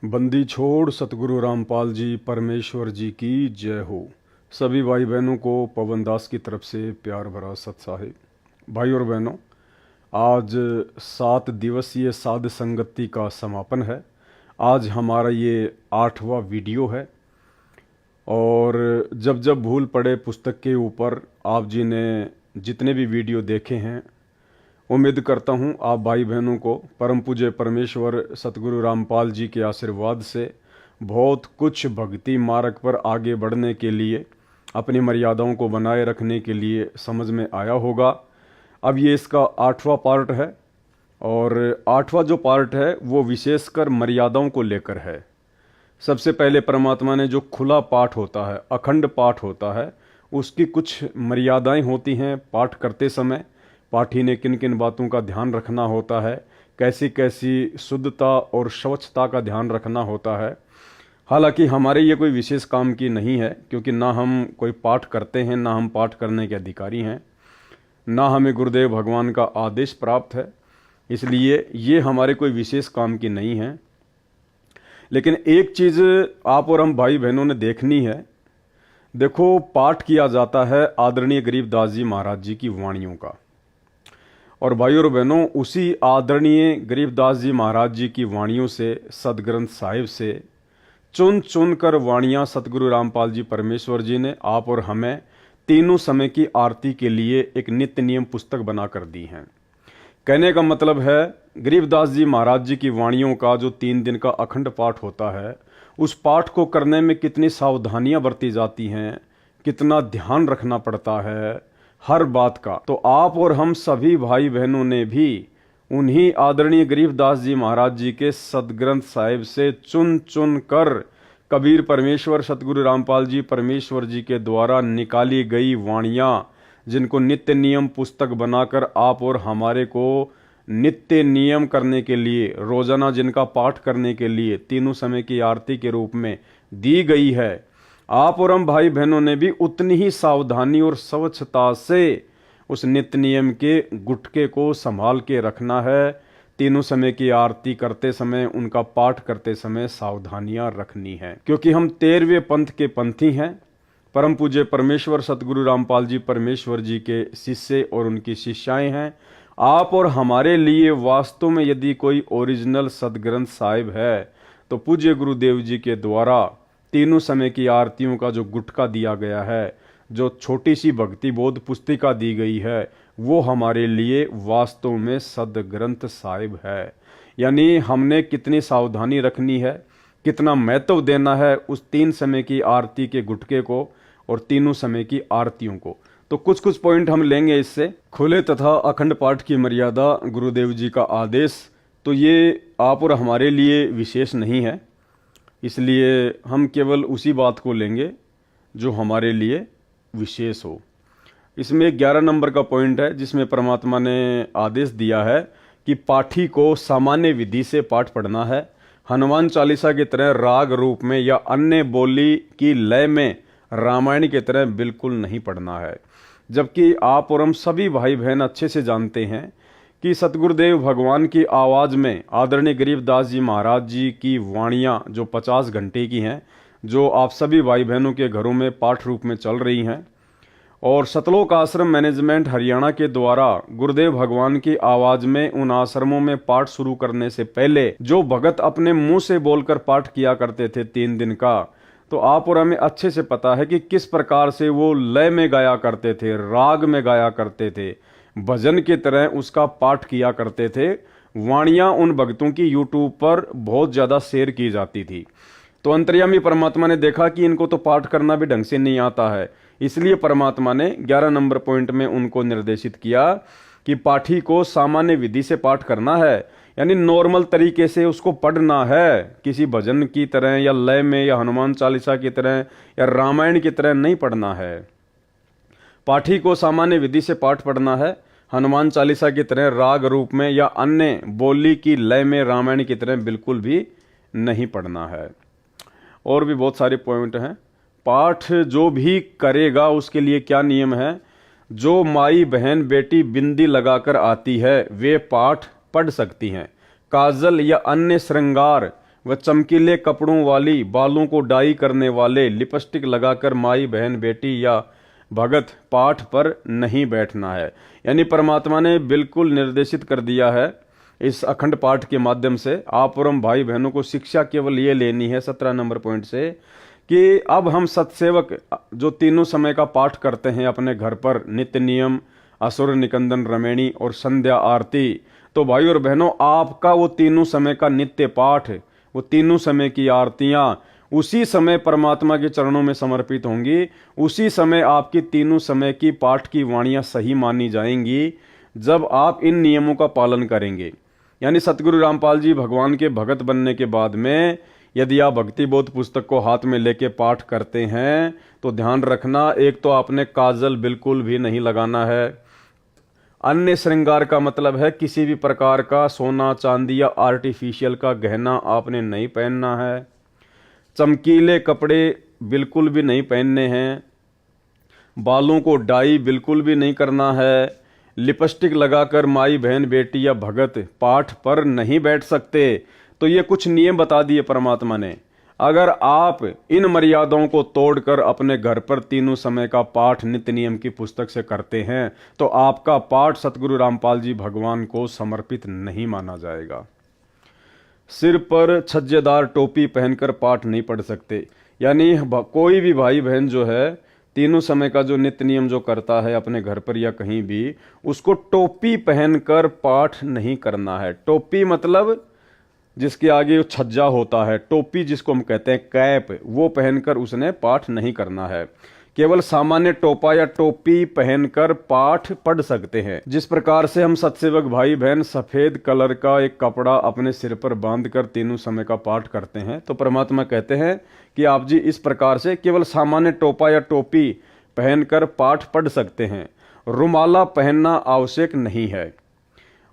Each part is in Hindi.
बंदी छोड़ सतगुरु रामपाल जी परमेश्वर जी की जय हो। सभी भाई बहनों को पवन दास की तरफ से प्यार भरा सत साहिब। भाई और बहनों, आज 7 दिवसीय साध संगति का समापन है। आज हमारा ये 8वां वीडियो है और जब जब भूल पड़े पुस्तक के ऊपर आप जी ने जितने भी वीडियो देखे हैं, उम्मीद करता हूँ आप भाई बहनों को परम पूज्य परमेश्वर सतगुरु रामपाल जी के आशीर्वाद से बहुत कुछ भक्ति मार्ग पर आगे बढ़ने के लिए, अपनी मर्यादाओं को बनाए रखने के लिए समझ में आया होगा। अब ये इसका 8वां पार्ट है और 8वां जो पार्ट है वो विशेषकर मर्यादाओं को लेकर है। सबसे पहले परमात्मा ने जो खुला पाठ होता है, अखंड पाठ होता है, उसकी कुछ मर्यादाएं होती हैं। पाठ करते समय पाठी ने किन किन बातों का ध्यान रखना होता है, कैसी कैसी शुद्धता और स्वच्छता का ध्यान रखना होता है। हालांकि हमारे ये कोई विशेष काम की नहीं है, क्योंकि ना हम कोई पाठ करते हैं, ना हम पाठ करने के अधिकारी हैं, ना हमें गुरुदेव भगवान का आदेश प्राप्त है, इसलिए ये हमारे कोई विशेष काम की नहीं है। लेकिन एक चीज़ आप और हम भाई बहनों ने देखनी है। देखो, पाठ किया जाता है आदरणीय गरीबदास जी महाराज जी की वाणियों का, और भाई और बहनों, उसी आदरणीय गरीबदास जी महाराज जी की वाणियों से, सदग्रंथ साहिब से चुन चुन कर वाणियाँ सतगुरु रामपाल जी परमेश्वर जी ने आप और हमें तीनों समय की आरती के लिए एक नित्य नियम पुस्तक बना कर दी हैं। कहने का मतलब है, गरीबदास जी महाराज जी की वाणियों का जो 3 दिन का अखंड पाठ होता है, उस पाठ को करने में कितनी सावधानियां बरती जाती हैं, कितना ध्यान रखना पड़ता है हर बात का। तो आप और हम सभी भाई बहनों ने भी उन्हीं आदरणीय गरीबदास जी महाराज जी के सदग्रंथ साहिब से चुन चुन कर कबीर परमेश्वर सतगुरु रामपाल जी परमेश्वर जी के द्वारा निकाली गई वाणियाँ, जिनको नित्य नियम पुस्तक बनाकर आप और हमारे को नित्य नियम करने के लिए, रोजाना जिनका पाठ करने के लिए तीनों समय की आरती के रूप में दी गई है, आप और हम भाई बहनों ने भी उतनी ही सावधानी और स्वच्छता से उस नित्य नियम के गुटके को संभाल के रखना है। तीनों समय की आरती करते समय, उनका पाठ करते समय सावधानियां रखनी है, क्योंकि हम 13वें पंथ के पंथी हैं। परम पूज्य परमेश्वर सतगुरु रामपाल जी परमेश्वर जी के शिष्य और उनकी शिष्याएं हैं। आप और हमारे लिए वास्तव में यदि कोई ओरिजिनल सदग्रंथ साहिब है, तो पूज्य गुरुदेव जी के द्वारा तीनों समय की आरतियों का जो गुटका दिया गया है, जो छोटी सी भक्ति बोध पुस्तिका दी गई है, वो हमारे लिए वास्तव में सदग्रंथ साहिब है। यानी हमने कितनी सावधानी रखनी है, कितना महत्व देना है उस 3 समय की आरती के गुटके को और तीनों समय की आरतियों को। तो कुछ कुछ पॉइंट हम लेंगे इससे। खुले तथा अखंड पाठ की मर्यादा, गुरुदेव जी का आदेश, तो ये आप और हमारे लिए विशेष नहीं है, इसलिए हम केवल उसी बात को लेंगे जो हमारे लिए विशेष हो। इसमें 11 नंबर का पॉइंट है, जिसमें परमात्मा ने आदेश दिया है कि पाठी को सामान्य विधि से पाठ पढ़ना है। हनुमान चालीसा की तरह राग रूप में या अन्य बोली की लय में रामायण की तरह बिल्कुल नहीं पढ़ना है। जबकि आप और हम सभी भाई बहन अच्छे से जानते हैं कि सतगुरुदेव भगवान की आवाज़ में आदरणीय गरीबदास जी महाराज जी की वाणियाँ जो 50 घंटे की हैं, जो आप सभी भाई बहनों के घरों में पाठ रूप में चल रही हैं, और सतलोक आश्रम मैनेजमेंट हरियाणा के द्वारा गुरुदेव भगवान की आवाज़ में उन आश्रमों में पाठ शुरू करने से पहले जो भगत अपने मुंह से बोलकर पाठ किया करते थे 3 दिन का, तो आप और हमें अच्छे से पता है कि किस प्रकार से वो लय में गाया करते थे, राग में गाया करते थे, भजन की तरह उसका पाठ किया करते थे। वाणियाँ उन भक्तों की यूट्यूब पर बहुत ज़्यादा शेयर की जाती थी। तो अंतर्यामी परमात्मा ने देखा कि इनको तो पाठ करना भी ढंग से नहीं आता है, इसलिए परमात्मा ने 11 नंबर पॉइंट में उनको निर्देशित किया कि पाठी को सामान्य विधि से पाठ करना है, यानी नॉर्मल तरीके से उसको पढ़ना है, किसी भजन की तरह या लय में या हनुमान चालीसा की तरह या रामायण की तरह नहीं पढ़ना है। पाठी को सामान्य विधि से पाठ पढ़ना है, हनुमान चालीसा की तरह राग रूप में या अन्य बोली की लय में रामायण की तरह बिल्कुल भी नहीं पढ़ना है। और भी बहुत सारे पॉइंट हैं। पाठ जो भी करेगा उसके लिए क्या नियम है, जो माई बहन बेटी बिंदी लगाकर आती है वे पाठ पढ़ सकती हैं। काजल या अन्य श्रृंगार व चमकीले कपड़ों वाली, बालों को डाई करने वाले, लिपस्टिक लगाकर माई बहन बेटी या भगत पाठ पर नहीं बैठना है। यानी परमात्मा ने बिल्कुल निर्देशित कर दिया है इस अखंड पाठ के माध्यम से। आप और हम भाई बहनों को शिक्षा केवल ये लेनी है 17 नंबर पॉइंट से कि अब हम सत्सेवक जो तीनों समय का पाठ करते हैं अपने घर पर, नित्य नियम, असुर निकंदन रमेणी और संध्या आरती, तो भाई और बहनों आपका वो तीनों समय का नित्य पाठ, वो तीनों समय की आरतियां उसी समय परमात्मा के चरणों में समर्पित होंगी। उसी समय आपकी तीनों समय की पाठ की वाणियां सही मानी जाएंगी जब आप इन नियमों का पालन करेंगे। यानी सतगुरु रामपाल जी भगवान के भगत बनने के बाद में यदि आप भक्ति बोध पुस्तक को हाथ में लेके पाठ करते हैं तो ध्यान रखना, एक तो आपने काजल बिल्कुल भी नहीं लगाना है। अन्य श्रृंगार का मतलब है किसी भी प्रकार का सोना चांदी या आर्टिफिशियल का गहना आपने नहीं पहनना है। चमकीले कपड़े बिल्कुल भी नहीं पहनने हैं। बालों को डाई बिल्कुल भी नहीं करना है। लिपस्टिक लगाकर माई बहन बेटी या भगत पाठ पर नहीं बैठ सकते। तो ये कुछ नियम बता दिए परमात्मा ने। अगर आप इन मर्यादाओं को तोड़कर अपने घर पर तीनों समय का पाठ नित्य नियम की पुस्तक से करते हैं तो आपका पाठ सतगुरु रामपाल जी भगवान को समर्पित नहीं माना जाएगा। सिर पर छज्जेदार टोपी पहनकर पाठ नहीं पढ़ सकते। यानी कोई भी भाई बहन जो है तीनों समय का जो नित्य नियम जो करता है अपने घर पर या कहीं भी, उसको टोपी पहनकर पाठ नहीं करना है। टोपी मतलब जिसके आगे छज्जा होता है, टोपी जिसको हम कहते हैं कैप, वो पहनकर उसने पाठ नहीं करना है। केवल सामान्य टोपा या टोपी पहनकर पाठ पढ़ सकते हैं। जिस प्रकार से हम सत्सेवक भाई बहन सफेद कलर का एक कपड़ा अपने सिर पर बांधकर तीनों समय का पाठ करते हैं, तो परमात्मा कहते हैं कि आप जी इस प्रकार से केवल सामान्य टोपा या टोपी पहनकर पाठ पढ़ सकते हैं। रुमाला पहनना आवश्यक नहीं है।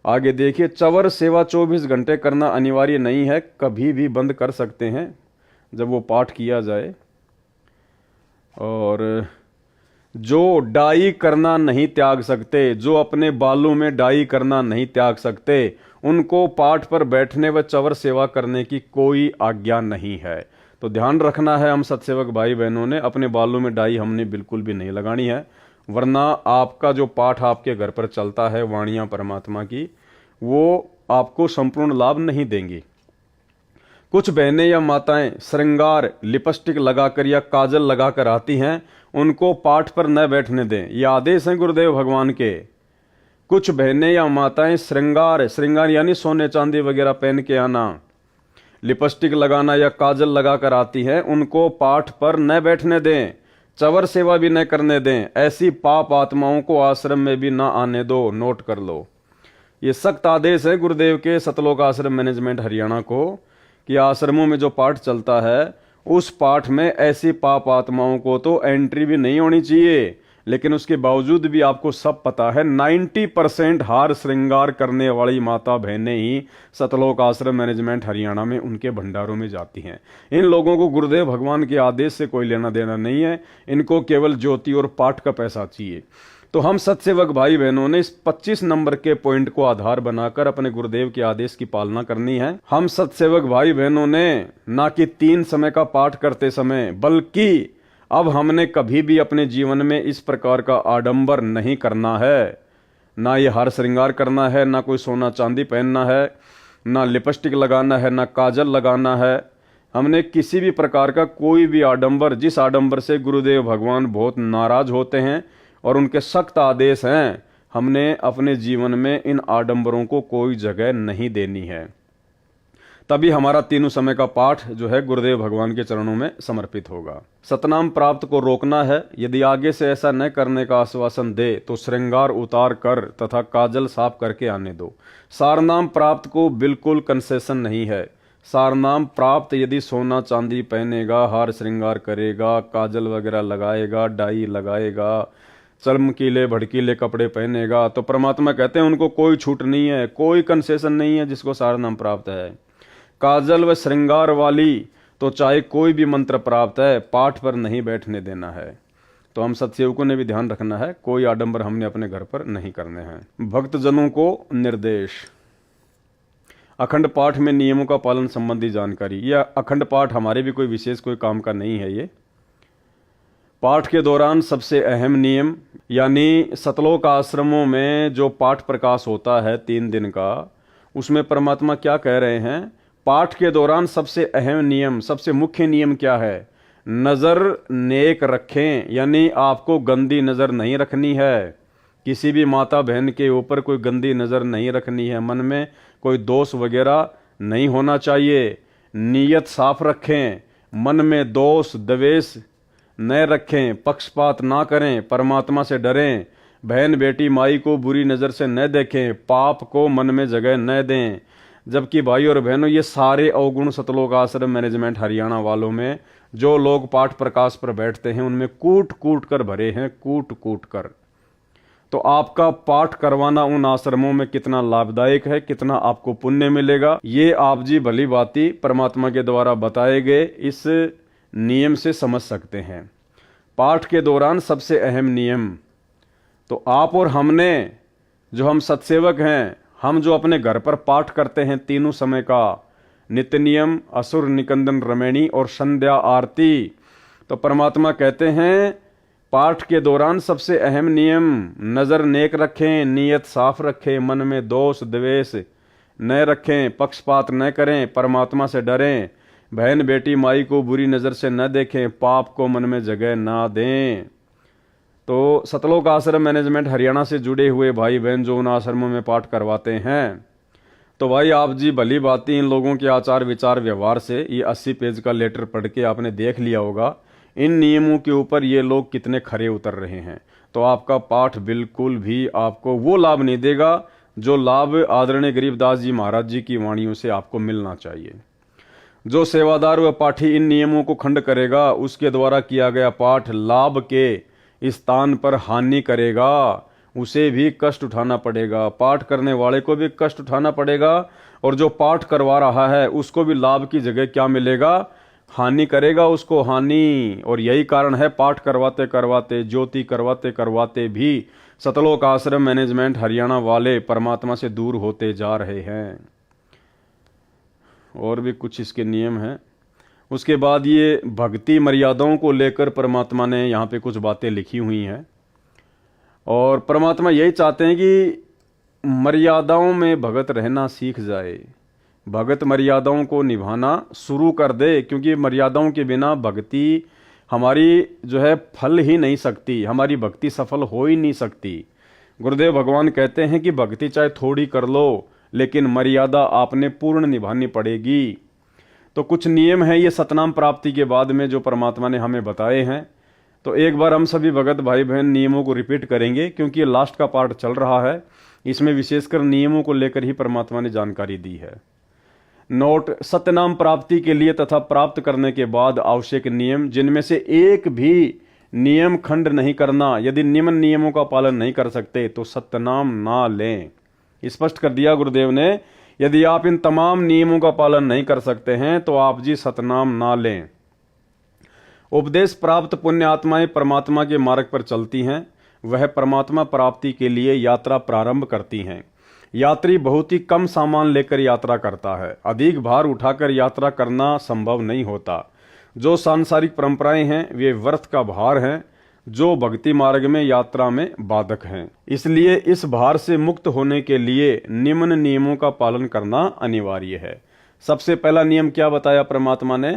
आगे देखिए, चवर सेवा 24 घंटे करना अनिवार्य नहीं है, कभी भी बंद कर सकते हैं जब वो पाठ किया जाए। और जो डाई करना नहीं त्याग सकते, जो अपने बालों में डाई करना नहीं त्याग सकते, उनको पाठ पर बैठने व चवर सेवा करने की कोई आज्ञा नहीं है। तो ध्यान रखना है हम सत्सेवक भाई बहनों ने, अपने बालों में डाई हमने बिल्कुल भी नहीं लगानी है, वरना आपका जो पाठ आपके घर पर चलता है वाणियां परमात्मा की, वो आपको संपूर्ण लाभ नहीं देंगी। कुछ बहनें या माताएं श्रृंगार लिपस्टिक लगाकर या काजल लगाकर आती हैं, उनको पाठ पर न बैठने दें। ये आदेश हैं गुरुदेव भगवान के। कुछ बहनें या माताएं श्रृंगार यानी सोने चांदी वगैरह पहन के आना, लिपस्टिक लगाना या काजल लगाकर आती हैं, उनको पाठ पर न बैठने दें, चवर सेवा भी न करने दें। ऐसी पाप आत्माओं को आश्रम में भी न आने दो। नोट कर लो, ये सख्त आदेश है गुरुदेव के सतलोक आश्रम मैनेजमेंट हरियाणा को कि आश्रमों में जो पाठ चलता है उस पाठ में ऐसी पाप आत्माओं को तो एंट्री भी नहीं होनी चाहिए। लेकिन उसके बावजूद भी आपको सब पता है 90% हार श्रृंगार करने वाली माता बहनें ही सतलोक आश्रम मैनेजमेंट हरियाणा में उनके भंडारों में जाती हैं। इन लोगों को गुरुदेव भगवान के आदेश से कोई लेना देना नहीं है, इनको केवल ज्योति और पाठ का पैसा चाहिए। तो हम सत्सेवक भाई बहनों ने इस 25 नंबर के पॉइंट को आधार बनाकर अपने गुरुदेव के आदेश की पालना करनी है। हम सत्सेवक भाई बहनों ने ना कि 3 समय का पाठ करते समय, बल्कि अब हमने कभी भी अपने जीवन में इस प्रकार का आडंबर नहीं करना है। ना ये हार श्रृंगार करना है, ना कोई सोना चांदी पहनना है, ना लिपस्टिक लगाना है, ना काजल लगाना है। हमने किसी भी प्रकार का कोई भी आडंबर, जिस आडंबर से गुरुदेव भगवान बहुत नाराज होते हैं और उनके सख्त आदेश हैं, हमने अपने जीवन में इन आडंबरों को कोई जगह नहीं देनी है। तभी हमारा तीनों समय का पाठ जो है गुरुदेव भगवान के चरणों में समर्पित होगा। सतनाम प्राप्त को रोकना है। यदि आगे से ऐसा न करने का आश्वासन दे तो श्रृंगार उतार कर तथा काजल साफ करके आने दो। सारनाम प्राप्त को बिल्कुल कंसेशन नहीं है। सारनाम प्राप्त यदि सोना चांदी पहनेगा, हार श्रृंगार करेगा, काजल वगैरह लगाएगा, डाई लगाएगा, चमकीले भड़कीले कपड़े पहनेगा, तो परमात्मा कहते हैं उनको कोई छूट नहीं है, कोई कंसेशन नहीं है जिसको सारनाम प्राप्त है। काजल व श्रृंगार वाली तो चाहे कोई भी मंत्र प्राप्त है, पाठ पर नहीं बैठने देना है। तो हम सत्सेवकों ने भी ध्यान रखना है, कोई आडंबर हमने अपने घर पर नहीं करने हैं। भक्तजनों को निर्देश। अखंड पाठ में नियमों का पालन संबंधी जानकारी। यह अखंड पाठ हमारे भी कोई विशेष कोई काम का नहीं है। ये पाठ के दौरान सबसे अहम नियम, यानी सतलोक आश्रमों में जो पाठ प्रकाश होता है 3 दिन का, उसमें परमात्मा क्या कह रहे हैं? पाठ के दौरान सबसे अहम नियम, सबसे मुख्य नियम क्या है? नज़र नेक रखें, यानी आपको गंदी नज़र नहीं रखनी है। किसी भी माता बहन के ऊपर कोई गंदी नज़र नहीं रखनी है। मन में कोई दोष वगैरह नहीं होना चाहिए। नीयत साफ रखें, मन में दोष द्वेष न रखें, पक्षपात ना करें, परमात्मा से डरें, बहन बेटी माई को बुरी नज़र से न देखें, पाप को मन में जगह न दें। जबकि भाई और बहनों, ये सारे अवगुण सतलोक आश्रम मैनेजमेंट हरियाणा वालों में जो लोग पाठ प्रकाश पर बैठते हैं उनमें कूट कूट कर भरे हैं, कूट कूट कर। तो आपका पाठ करवाना उन आश्रमों में कितना लाभदायक है, कितना आपको पुण्य मिलेगा, ये आप जी भली भांति परमात्मा के द्वारा बताए गए इस नियम से समझ सकते हैं। पाठ के दौरान सबसे अहम नियम, तो आप और हमने, जो हम सत्सेवक हैं, हम जो अपने घर पर पाठ करते हैं तीनों समय का, नित्य नियम, असुर निकंदन रमैणी और संध्या आरती, तो परमात्मा कहते हैं पाठ के दौरान सबसे अहम नियम, नज़र नेक रखें, नीयत साफ रखें, मन में दोष द्वेष न रखें, पक्षपात न करें, परमात्मा से डरें, बहन बेटी माई को बुरी नज़र से न देखें, पाप को मन में जगह ना दें। तो सतलोक आश्रम मैनेजमेंट हरियाणा से जुड़े हुए भाई बहन जो उन आश्रमों में पाठ करवाते हैं, तो भाई आप जी भली भांति इन लोगों के आचार विचार व्यवहार से ये 80 पेज का लेटर पढ़ के आपने देख लिया होगा इन नियमों के ऊपर ये लोग कितने खरे उतर रहे हैं। तो आपका पाठ बिल्कुल भी आपको वो लाभ नहीं देगा जो लाभ आदरणीय गरीबदास जी महाराज जी की वाणियों से आपको मिलना चाहिए। जो सेवादार व पाठी इन नियमों को खंड करेगा, उसके द्वारा किया गया पाठ लाभ के स्थान पर हानि करेगा, उसे भी कष्ट उठाना पड़ेगा, पाठ करने वाले को भी कष्ट उठाना पड़ेगा, और जो पाठ करवा रहा है उसको भी लाभ की जगह क्या मिलेगा? हानि करेगा उसको, हानि। और यही कारण है पाठ करवाते करवाते, ज्योति करवाते करवाते भी सतलोक आश्रम मैनेजमेंट हरियाणा वाले परमात्मा से दूर होते जा रहे हैं। और भी कुछ इसके नियम हैं। उसके बाद ये भक्ति मर्यादाओं को लेकर परमात्मा ने यहाँ पे कुछ बातें लिखी हुई हैं, और परमात्मा यही चाहते हैं कि मर्यादाओं में भगत रहना सीख जाए, भगत मर्यादाओं को निभाना शुरू कर दे, क्योंकि मर्यादाओं के बिना भक्ति हमारी जो है फल ही नहीं सकती, हमारी भक्ति सफल हो ही नहीं सकती। गुरुदेव भगवान कहते हैं कि भक्ति चाहे थोड़ी कर लो, लेकिन मर्यादा आपने पूर्ण निभानी पड़ेगी। तो कुछ नियम हैं ये सतनाम प्राप्ति के बाद में जो परमात्मा ने हमें बताए हैं। तो एक बार हम सभी भगत भाई बहन नियमों को रिपीट करेंगे, क्योंकि ये लास्ट का पार्ट चल रहा है, इसमें विशेषकर नियमों को लेकर ही परमात्मा ने जानकारी दी है। नोट: सत्यनाम प्राप्ति के लिए तथा प्राप्त करने के बाद आवश्यक नियम, जिनमें से एक भी नियम खंड नहीं करना। यदि निम्न नियमों का पालन नहीं कर सकते तो सत्यनाम ना लें। स्पष्ट कर दिया गुरुदेव ने, यदि आप इन तमाम नियमों का पालन नहीं कर सकते हैं तो आप जी सतनाम ना लें। उपदेश प्राप्त पुण्य आत्माएं परमात्मा के मार्ग पर चलती हैं, वह परमात्मा प्राप्ति के लिए यात्रा प्रारंभ करती हैं। यात्री बहुत ही कम सामान लेकर यात्रा करता है, अधिक भार उठाकर यात्रा करना संभव नहीं होता। जो सांसारिक परंपराएं हैं वे व्यर्थ का भार हैं, जो भक्ति मार्ग में यात्रा में बाधक हैं। इसलिए इस भार से मुक्त होने के लिए निम्न नियमों का पालन करना अनिवार्य है। सबसे पहला नियम क्या बताया परमात्मा ने?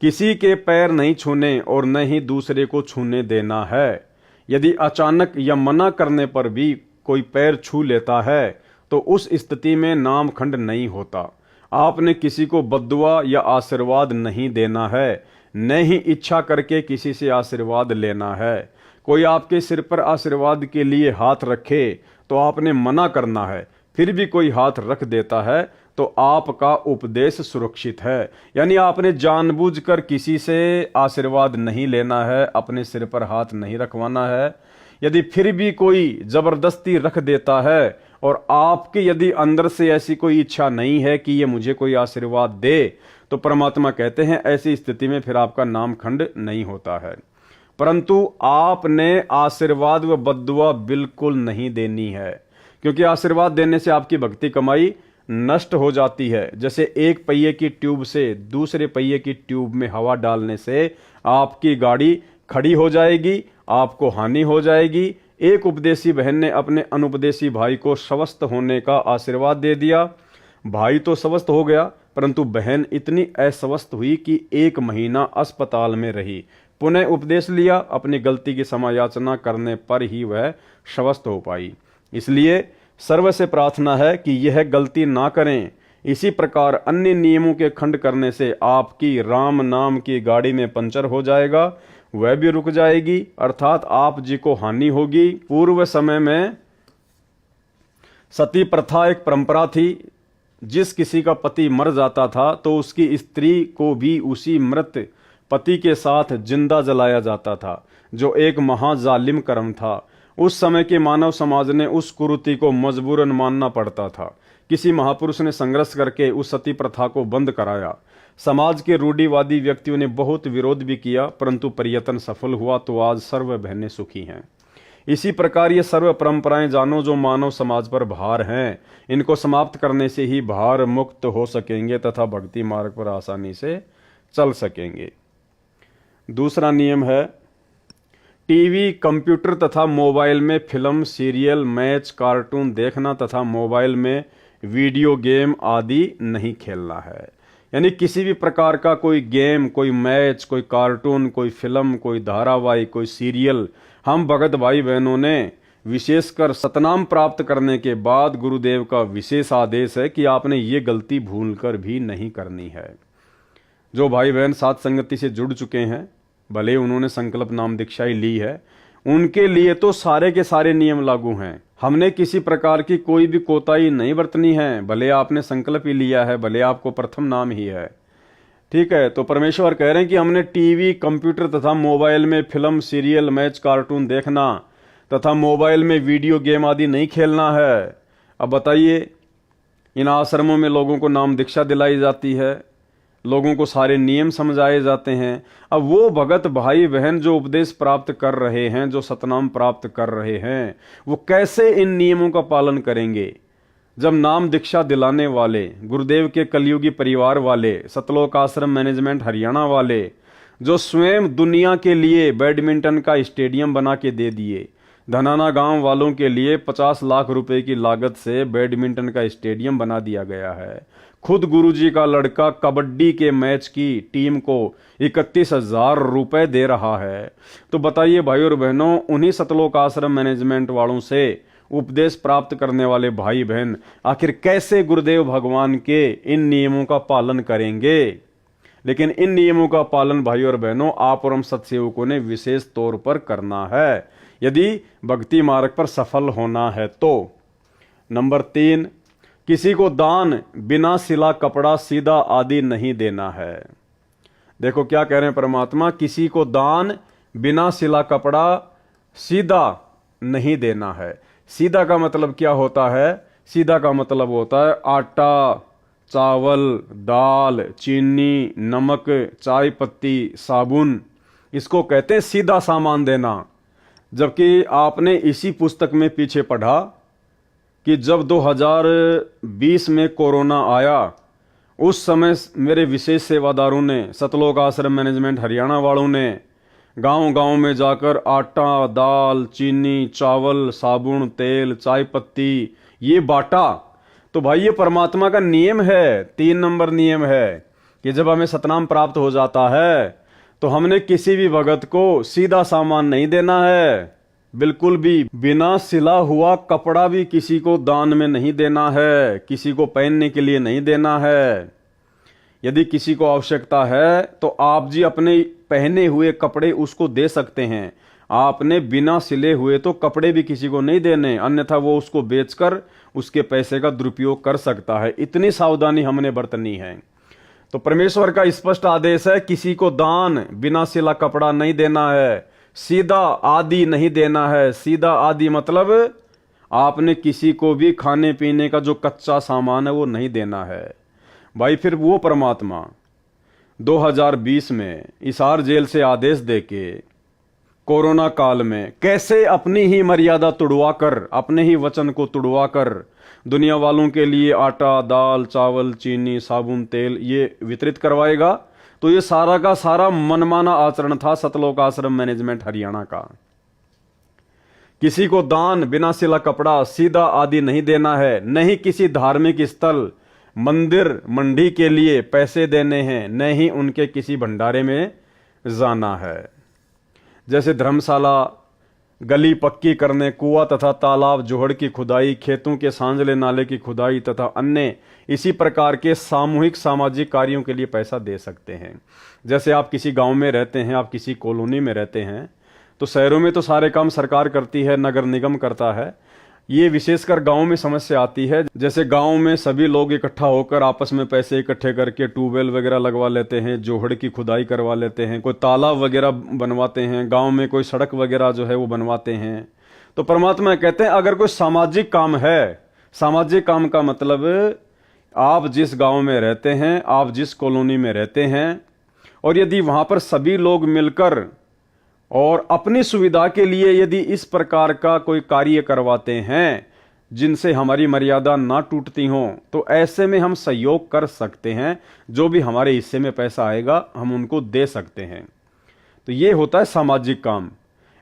किसी के पैर नहीं छूने और न ही दूसरे को छूने देना है। यदि अचानक या मना करने पर भी कोई पैर छू लेता है तो उस स्थिति में नामखंड नहीं होता। आपने किसी को बद्दुआ या आशीर्वाद नहीं देना है, न ही इच्छा करके किसी से आशीर्वाद लेना है। कोई आपके सिर पर आशीर्वाद के लिए हाथ रखे तो आपने मना करना है, फिर भी कोई हाथ रख देता है तो आपका उपदेश सुरक्षित है। यानी आपने जानबूझकर किसी से आशीर्वाद नहीं लेना है, अपने सिर पर हाथ नहीं रखवाना है। यदि फिर भी कोई जबरदस्ती रख देता है और आपके यदि अंदर से ऐसी कोई इच्छा नहीं है कि ये मुझे कोई आशीर्वाद दे, तो परमात्मा कहते हैं ऐसी स्थिति में फिर आपका नामखंड नहीं होता है। परंतु आपने आशीर्वाद व बद्दुआ बिल्कुल नहीं देनी है, क्योंकि आशीर्वाद देने से आपकी भक्ति कमाई नष्ट हो जाती है। जैसे एक पहिए की ट्यूब से दूसरे पहिए की ट्यूब में हवा डालने से आपकी गाड़ी खड़ी हो जाएगी, आपको हानि हो जाएगी। एक उपदेशी बहन ने अपने अनुपदेशी भाई को स्वस्थ होने का आशीर्वाद दे दिया। भाई तो स्वस्थ हो गया, परंतु बहन इतनी अस्वस्थ हुई कि 1 महीना अस्पताल में रही। पुनः उपदेश लिया, अपनी गलती की समायाचना करने पर ही वह स्वस्थ हो पाई। इसलिए सर्व से प्रार्थना है कि यह गलती ना करें। इसी प्रकार अन्य नियमों के खंड करने से आपकी राम नाम की गाड़ी में पंचर हो जाएगा, वह भी रुक जाएगी, अर्थात आप जी को हानि होगी। पूर्व समय में सती प्रथा एक परंपरा थी। जिस किसी का पति मर जाता था तो उसकी स्त्री को भी उसी मृत पति के साथ जिंदा जलाया जाता था, जो एक महाजालिम कर्म था। उस समय के मानव समाज ने उस कुरीति को मजबूरन मानना पड़ता था। किसी महापुरुष ने संघर्ष करके उस सती प्रथा को बंद कराया। समाज के रूढ़िवादी व्यक्तियों ने बहुत विरोध भी किया, परंतु प्रयत्न सफल हुआ, तो आज सर्व बहनें सुखी हैं। इसी प्रकार ये सर्व परंपराएं जानो जो मानव समाज पर भार हैं, इनको समाप्त करने से ही भार मुक्त हो सकेंगे तथा भक्ति मार्ग पर आसानी से चल सकेंगे। दूसरा नियम है, टीवी, कंप्यूटर तथा मोबाइल में फिल्म, सीरियल, मैच, कार्टून देखना तथा मोबाइल में वीडियो गेम आदि नहीं खेलना है। यानी किसी भी प्रकार का कोई गेम, कोई मैच, कोई कार्टून, कोई फिल्म, कोई धारावाहिक, कोई सीरियल हम भगत भाई बहनों ने विशेषकर सतनाम प्राप्त करने के बाद गुरुदेव का विशेष आदेश है कि आपने ये गलती भूलकर भी नहीं करनी है। जो भाई बहन साथ संगति से जुड़ चुके हैं, भले उन्होंने संकल्प नाम दीक्षा ही ली है, उनके लिए तो सारे के सारे नियम लागू हैं। हमने किसी प्रकार की कोई भी कोताही नहीं बरतनी है, भले आपने संकल्प ही लिया है, भले आपको प्रथम नाम ही है, ठीक है। तो परमेश्वर कह रहे हैं कि हमने टीवी, कंप्यूटर तथा मोबाइल में फिल्म, सीरियल, मैच, कार्टून देखना तथा मोबाइल में वीडियो गेम आदि नहीं खेलना है। अब बताइए, इन आश्रमों में लोगों को नाम दीक्षा दिलाई जाती है, लोगों को सारे नियम समझाए जाते हैं। अब वो भगत भाई बहन जो उपदेश प्राप्त कर रहे हैं, जो सतनाम प्राप्त कर रहे हैं, वो कैसे इन नियमों का पालन करेंगे? जब नाम दीक्षा दिलाने वाले गुरुदेव के कलयुगी परिवार वाले, सतलोक आश्रम मैनेजमेंट हरियाणा वाले, जो स्वयं दुनिया के लिए बैडमिंटन का स्टेडियम बना के दे दिए, धनाना गांव वालों के लिए 50 लाख रुपए की लागत से बैडमिंटन का स्टेडियम बना दिया गया है। खुद गुरुजी का लड़का कबड्डी के मैच की टीम को 31,000 रुपए दे रहा है। तो बताइए भाई और बहनों, उन्हीं सतलोक आश्रम मैनेजमेंट वालों से उपदेश प्राप्त करने वाले भाई बहन आखिर कैसे गुरुदेव भगवान के इन नियमों का पालन करेंगे? लेकिन इन नियमों का पालन भाई और बहनों आप और हम सत्सेवकों ने विशेष तौर पर करना है, यदि भक्ति मार्ग पर सफल होना है तो। नंबर 3, किसी को दान बिना सिला कपड़ा, सीधा आदि नहीं देना है। देखो क्या कह रहे हैं परमात्मा, किसी को दान बिना सिला कपड़ा, सीधा नहीं देना है। सीधा का मतलब क्या होता है? सीधा का मतलब होता है आटा, चावल, दाल, चीनी, नमक, चाय पत्ती, साबुन, इसको कहते हैं सीधा सामान देना। जबकि आपने इसी पुस्तक में पीछे पढ़ा कि जब 2020 में कोरोना आया, उस समय मेरे विशेष सेवादारों ने, सतलोक आश्रम मैनेजमेंट हरियाणा वालों ने गांव-गांव में जाकर आटा, दाल, चीनी, चावल, साबुन, तेल, चाय पत्ती ये बांटा। तो भाई ये परमात्मा का नियम है, 3 नंबर नियम है कि जब हमें सतनाम प्राप्त हो जाता है तो हमने किसी भी भगत को सीधा सामान नहीं देना है, बिल्कुल भी बिना सिला हुआ कपड़ा भी किसी को दान में नहीं देना है, किसी को पहनने के लिए नहीं देना है। यदि किसी को आवश्यकता है तो आप जी अपने पहने हुए कपड़े उसको दे सकते हैं। आपने बिना सिले हुए तो कपड़े भी किसी को नहीं देने, अन्यथा वो उसको बेचकर उसके पैसे का दुरुपयोग कर सकता है। इतनी सावधानी हमने बरतनी है। तो परमेश्वर का स्पष्ट आदेश है, किसी को दान बिना सिला कपड़ा नहीं देना है, सीधा आदि नहीं देना है। सीधा आदि मतलब आपने किसी को भी खाने पीने का जो कच्चा सामान है वो नहीं देना है। भाई फिर वो परमात्मा 2020 में हिसार जेल से आदेश देके कोरोना काल में कैसे अपनी ही मर्यादा तुड़वाकर, अपने ही वचन को तुड़वाकर दुनिया वालों के लिए आटा, दाल, चावल, चीनी, साबुन, तेल ये वितरित करवाएगा। तो ये सारा का सारा मनमाना आचरण था सतलोक आश्रम मैनेजमेंट हरियाणा का। किसी को दान, बिना सिला कपड़ा, सीधा आदि नहीं देना है। नहीं किसी धार्मिक स्थल, मंदिर, मंडी के लिए पैसे देने हैं, न ही उनके किसी भंडारे में जाना है। जैसे धर्मशाला, गली पक्की करने, कुआं तथा तालाब जोहड़ की खुदाई, खेतों के सांझले नाले की खुदाई तथा अन्य इसी प्रकार के सामूहिक सामाजिक कार्यों के लिए पैसा दे सकते हैं। जैसे आप किसी गांव में रहते हैं, आप किसी कॉलोनी में रहते हैं, तो शहरों में तो सारे काम सरकार करती है, नगर निगम करता है। ये विशेषकर गांव में समस्या आती है। जैसे गांव में सभी लोग इकट्ठा होकर आपस में पैसे इकट्ठे करके ट्यूबवेल वगैरह लगवा लेते हैं, जोहड़ की खुदाई करवा लेते हैं, कोई तालाब वगैरह बनवाते हैं, गांव में कोई सड़क वगैरह जो है वो बनवाते हैं। तो परमात्मा कहते हैं अगर कोई सामाजिक काम है, सामाजिक काम का मतलब आप जिस गांव में रहते हैं, आप जिस कॉलोनी में रहते हैं, और यदि वहां पर सभी लोग मिलकर और अपनी सुविधा के लिए यदि इस प्रकार का कोई कार्य करवाते हैं जिनसे हमारी मर्यादा ना टूटती हो, तो ऐसे में हम सहयोग कर सकते हैं। जो भी हमारे हिस्से में पैसा आएगा हम उनको दे सकते हैं। तो ये होता है सामाजिक काम।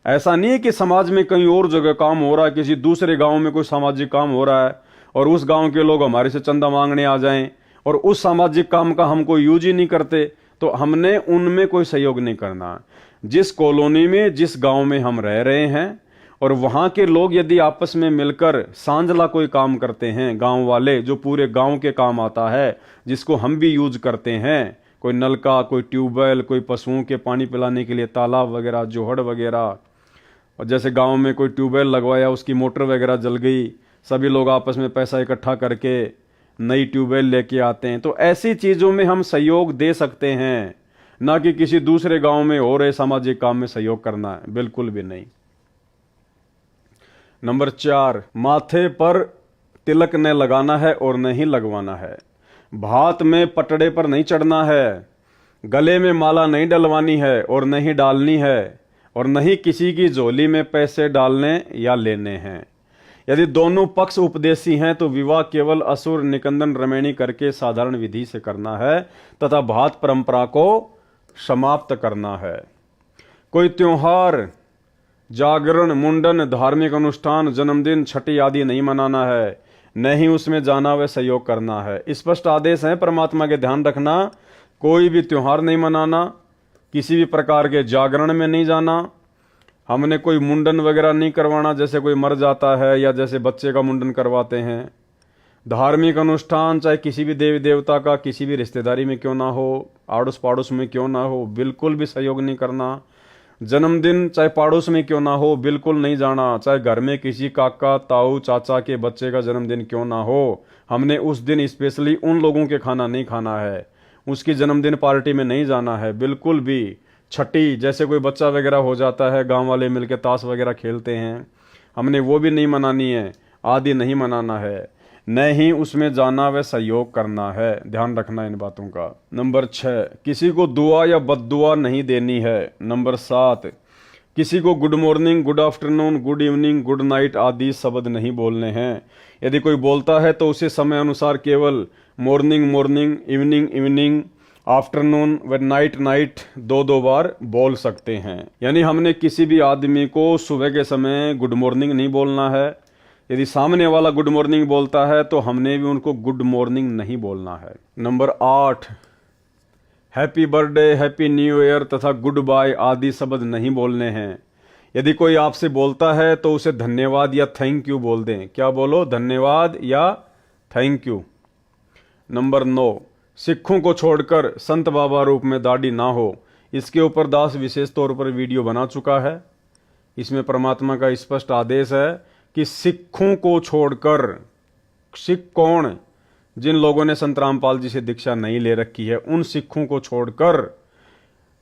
ऐसा नहीं है कि समाज में कहीं और जगह काम हो रहा है, किसी दूसरे गांव में कोई सामाजिक काम हो रहा है और उस गांव के लोग हमारे से चंदा मांगने आ जाएं और उस सामाजिक काम का हम कोई यूज ही नहीं करते, तो हमने उनमें कोई सहयोग नहीं करना। जिस कॉलोनी में, जिस गांव में हम रह रहे हैं और वहां के लोग यदि आपस में मिलकर सांझला कोई काम करते हैं, गांव वाले, जो पूरे गांव के काम आता है, जिसको हम भी यूज करते हैं, कोई नलका, कोई ट्यूबवेल, कोई पशुओं के पानी पिलाने के लिए तालाब वगैरह, जोहड़ वगैरह, और जैसे गांव में कोई ट्यूबवेल लगवाया, उसकी मोटर वगैरह जल गई, सभी लोग आपस में पैसा इकट्ठा करके नई ट्यूबवेल लेके आते हैं। तो ऐसी चीजों में हम सहयोग दे सकते हैं, ना कि किसी दूसरे गांव में हो रहे सामाजिक काम में सहयोग करना है, बिल्कुल भी नहीं। नंबर 4, माथे पर तिलक न लगाना है और न ही लगवाना है। भात में पटड़े पर नहीं चढ़ना है, गले में माला नहीं डलवानी है और न ही डालनी है, और न ही किसी की झोली में पैसे डालने या लेने हैं। यदि दोनों पक्ष उपदेशी हैं तो विवाह केवल असुर निकंदन रमैणी करके साधारण विधि से करना है तथा भात परंपरा को समाप्त करना है। कोई त्योहार, जागरण, मुंडन, धार्मिक अनुष्ठान, जन्मदिन, छठी आदि नहीं मनाना है, न ही उसमें जाना व सहयोग करना है। स्पष्ट आदेश है परमात्मा के, ध्यान रखना। कोई भी त्योहार नहीं मनाना, किसी भी प्रकार के जागरण में नहीं जाना, हमने कोई मुंडन वगैरह नहीं करवाना, जैसे कोई मर जाता है या जैसे बच्चे का मुंडन करवाते हैं। धार्मिक अनुष्ठान चाहे किसी भी देवी देवता का किसी भी रिश्तेदारी में क्यों ना हो, आड़ोस पाड़ोस में क्यों ना हो, बिल्कुल भी सहयोग नहीं करना। जन्मदिन चाहे पाड़ोस में क्यों ना हो, बिल्कुल नहीं जाना। चाहे घर में किसी काका, ताऊ, चाचा के बच्चे का जन्मदिन क्यों ना हो, हमने उस दिन स्पेशली उन लोगों के खाना नहीं खाना है, उसकी जन्मदिन पार्टी में नहीं जाना है, बिल्कुल भी। छठी, जैसे कोई बच्चा वगैरह हो जाता है, गांव वाले मिलकर ताश वगैरह खेलते हैं, हमने वो भी नहीं मनानी है, आदि नहीं मनाना है, न ही उसमें जाना व सहयोग करना है। ध्यान रखना इन बातों का। नंबर 6, किसी को दुआ या बद्दुआ नहीं देनी है। नंबर 7, किसी को good morning, good afternoon, good evening, good night आदि शब्द नहीं बोलने हैं। यदि कोई बोलता है तो उसे समय अनुसार केवल morning morning, evening evening, afternoon व नाइट नाइट 2-2 बार बोल सकते हैं। यानी हमने किसी भी आदमी को सुबह के समय गुड मॉर्निंग नहीं बोलना है। यदि सामने वाला गुड मॉर्निंग बोलता है तो हमने भी उनको गुड मॉर्निंग नहीं बोलना है। Number 8, happy birthday, happy new year तथा गुड बाय आदि शब्द नहीं बोलने हैं। यदि कोई आपसे बोलता है तो उसे धन्यवाद या थैंक यू बोल दें। क्या बोलो? धन्यवाद या थैंक यू। नंबर 9, सिखों को छोड़कर संत बाबा रूप में दाढ़ी ना हो। इसके ऊपर दास विशेष तौर पर वीडियो बना चुका है। इसमें परमात्मा का स्पष्ट आदेश है कि सिखों को छोड़कर, सिख कौन? जिन लोगों ने संत रामपाल जी से दीक्षा नहीं ले रखी है, उन सिखों को छोड़कर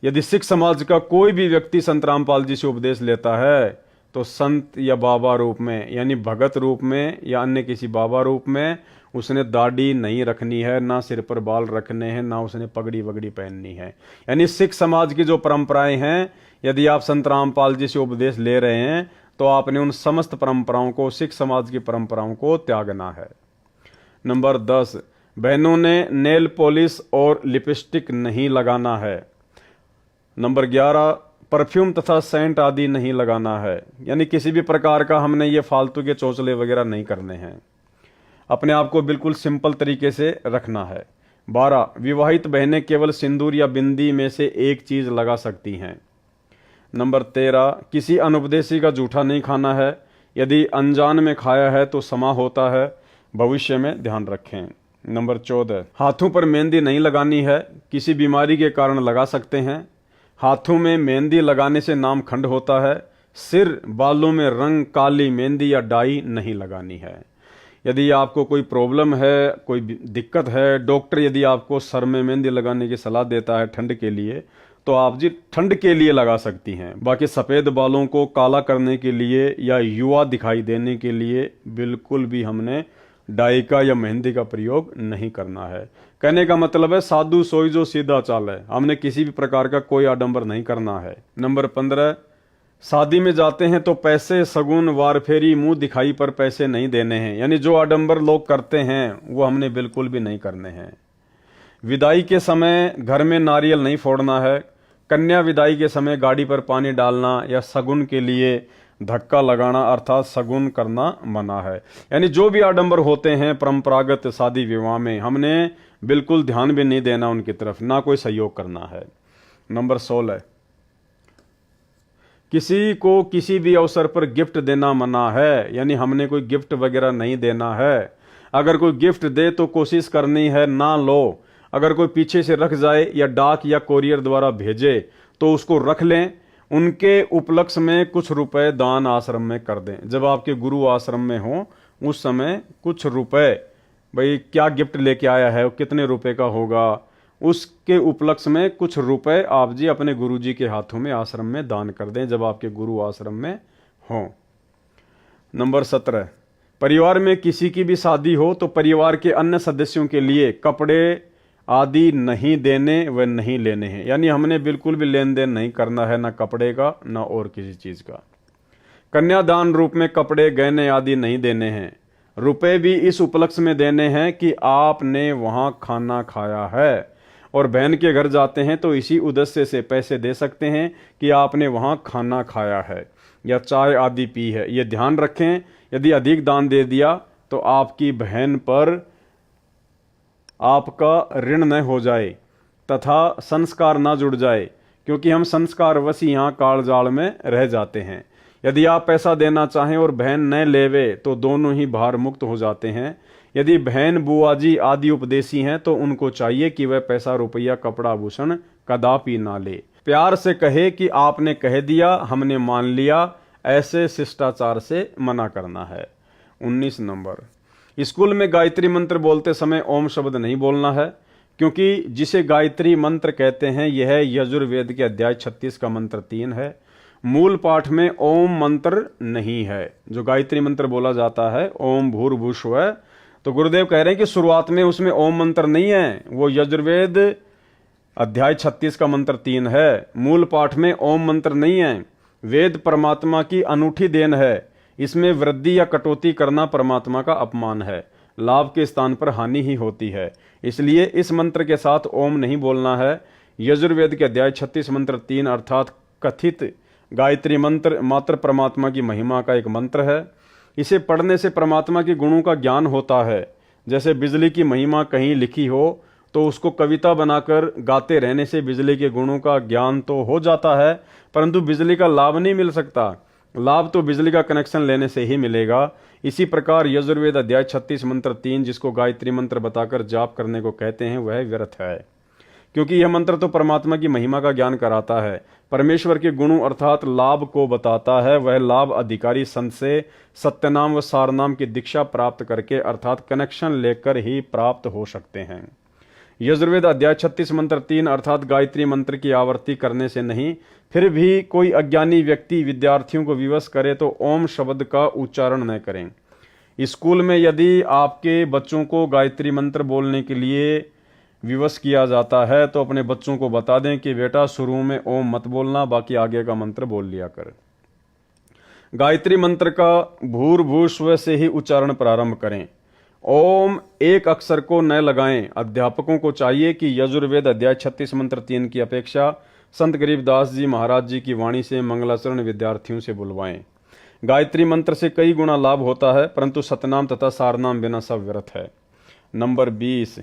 यदि सिख समाज का कोई भी व्यक्ति संत रामपाल जी से उपदेश लेता है तो संत या बाबा रूप में, यानी भगत रूप में या अन्य किसी बाबा रूप में उसने दाढ़ी नहीं रखनी है, ना सिर पर बाल रखने हैं, ना उसने पगड़ी वगड़ी पहननी है। यानी सिख समाज की जो परंपराएं हैं, यदि आप संत रामपाल जी से उपदेश ले रहे हैं तो आपने उन समस्त परंपराओं को, सिख समाज की परंपराओं को त्यागना है। नंबर 10, बहनों ने नेल पॉलिश और लिपस्टिक नहीं लगाना है। नंबर 11, परफ्यूम तथा सेंट आदि नहीं लगाना है, यानी किसी भी प्रकार का हमने ये फालतू के चौंचले वगैरह नहीं करने हैं। अपने आप को बिल्कुल सिंपल तरीके से रखना है। 12, विवाहित बहनें केवल सिंदूर या बिंदी में से एक चीज लगा सकती हैं। नंबर 13, किसी अनुपदेशी का जूठा नहीं खाना है, यदि अनजान में खाया है तो समा होता है, भविष्य में ध्यान रखें। नंबर 14, हाथों पर मेहंदी नहीं लगानी है, किसी बीमारी के कारण लगा सकते हैं। हाथों में मेहंदी लगाने से नाम खंड होता है। सिर बालों में रंग काली मेहंदी या डाई नहीं लगानी है। यदि आपको कोई प्रॉब्लम है, कोई दिक्कत है, डॉक्टर यदि आपको सर में मेहंदी लगाने की सलाह देता है ठंड के लिए, तो आप जी ठंड के लिए लगा सकती हैं। बाकी सफ़ेद बालों को काला करने के लिए या युवा दिखाई देने के लिए बिल्कुल भी हमने डाई का या मेहंदी का प्रयोग नहीं करना है। कहने का मतलब है साधु सोई जो सीधा चाल है, हमने किसी भी प्रकार का कोई आडंबर नहीं करना है। नंबर 15, शादी में जाते हैं तो पैसे, सगुन, वार फेरी, मुंह दिखाई पर पैसे नहीं देने हैं, यानी जो आडंबर लोग करते हैं वो हमने बिल्कुल भी नहीं करने हैं। विदाई के समय घर में नारियल नहीं फोड़ना है। कन्या विदाई के समय गाड़ी पर पानी डालना या सगुन के लिए धक्का लगाना अर्थात सगुन करना मना है। यानी जो भी आडंबर होते हैं परंपरागत शादी विवाह में, हमने बिल्कुल ध्यान भी नहीं देना उनकी तरफ, ना कोई सहयोग करना है। नंबर 16, किसी को किसी भी अवसर पर गिफ्ट देना मना है, यानी हमने कोई गिफ्ट वगैरह नहीं देना है। अगर कोई गिफ्ट दे तो कोशिश करनी है ना लो। अगर कोई पीछे से रख जाए या डाक या कोरियर द्वारा भेजे तो उसको रख लें। उनके उपलक्ष्य में कुछ रुपए दान आश्रम में कर दें। जब आपके गुरु आश्रम में हो उस समय कुछ रुपए, भाई क्या गिफ्ट लेके आया है, कितने रुपए का होगा, उसके उपलक्ष्य में कुछ रुपए आप जी अपने गुरु जी के हाथों में आश्रम में दान कर दें जब आपके गुरु आश्रम में हो। नंबर 17, परिवार में किसी की भी शादी हो तो परिवार के अन्य सदस्यों के लिए कपड़े आदि नहीं देने व नहीं लेने हैं, यानी हमने बिल्कुल भी लेन देन नहीं करना है, ना कपड़े का ना और किसी चीज का। कन्यादान रूप में कपड़े गहने आदि नहीं देने हैं। रुपए भी इस उपलक्ष्य में देने हैं कि आपने वहां खाना खाया है, और बहन के घर जाते हैं तो इसी उद्देश्य से पैसे दे सकते हैं कि आपने वहां खाना खाया है या चाय आदि पी है। ये ध्यान रखें, यदि अधिक दान दे दिया तो आपकी बहन पर आपका ऋण न हो जाए तथा संस्कार ना जुड़ जाए, क्योंकि हम संस्कारवश यहाँ काल जाल में रह जाते हैं। यदि आप पैसा देना चाहें और बहन न लेवे तो दोनों ही भार मुक्त हो जाते हैं। यदि बहन बुआ जी आदि उपदेशी हैं तो उनको चाहिए कि वह पैसा रुपया कपड़ा आभूषण कदापि ना ले। प्यार से कहे कि आपने कह दिया, हमने मान लिया, ऐसे शिष्टाचार से मना करना है। 19 नंबर, स्कूल में गायत्री मंत्र बोलते समय ओम शब्द नहीं बोलना है, क्योंकि जिसे गायत्री मंत्र कहते हैं यह यजुर्वेद के अध्याय 36 का मंत्र 3 है। मूल पाठ में ओम मंत्र नहीं है। जो गायत्री मंत्र बोला जाता है ओम भूर्भुवस्सुवः, तो गुरुदेव कह रहे हैं कि शुरुआत में उसमें ओम मंत्र नहीं है, वो यजुर्वेद अध्याय 36 का मंत्र 3 है। मूल पाठ में ओम मंत्र नहीं है। वेद परमात्मा की अनूठी देन है, इसमें वृद्धि या कटौती करना परमात्मा का अपमान है, लाभ के स्थान पर हानि ही होती है। इसलिए इस मंत्र के साथ ओम नहीं बोलना है। यजुर्वेद के अध्याय 36 मंत्र 3 अर्थात कथित गायत्री मंत्र मात्र परमात्मा की महिमा का एक मंत्र है। इसे पढ़ने से परमात्मा के गुणों का ज्ञान होता है। जैसे बिजली की महिमा कहीं लिखी हो तो उसको कविता बनाकर गाते रहने से बिजली के गुणों का ज्ञान तो हो जाता है, परंतु बिजली का लाभ नहीं मिल सकता। लाभ तो बिजली का कनेक्शन लेने से ही मिलेगा। इसी प्रकार यजुर्वेद अध्याय 36 मंत्र 3 जिसको गायत्री मंत्र बताकर जाप करने को कहते हैं वह व्यर्थ है, क्योंकि यह मंत्र तो परमात्मा की महिमा का ज्ञान कराता है, परमेश्वर के गुणों अर्थात लाभ को बताता है। वह लाभ अधिकारी संत से सत्यनाम व सारनाम की दीक्षा प्राप्त करके अर्थात कनेक्शन लेकर ही प्राप्त हो सकते हैं। यजुर्वेद अध्याय 36 मंत्र 3 अर्थात गायत्री मंत्र की आवृत्ति करने से नहीं, फिर भी कोई अज्ञानी व्यक्ति विद्यार्थियों को विवश करे तो ओम शब्द का उच्चारण न करें। स्कूल में यदि आपके बच्चों को गायत्री मंत्र बोलने के लिए विवश किया जाता है तो अपने बच्चों को बता दें कि बेटा शुरू में ओम मत बोलना, बाकी आगे का मंत्र बोल लिया कर। गायत्री मंत्र का भूर्भुवस्सुवः से ही उच्चारण प्रारंभ करें। ओम एक अक्षर को न लगाएं। अध्यापकों को चाहिए कि यजुर्वेद अध्याय 36 मंत्र 3 की अपेक्षा संत गरीबदास जी महाराज जी की वाणी से मंगलाचरण विद्यार्थियों से बुलवाएं। गायत्री मंत्र से कई गुना लाभ होता है, परंतु सतनाम तथा सारनाम बिना सब व्यर्थ है। नंबर 20,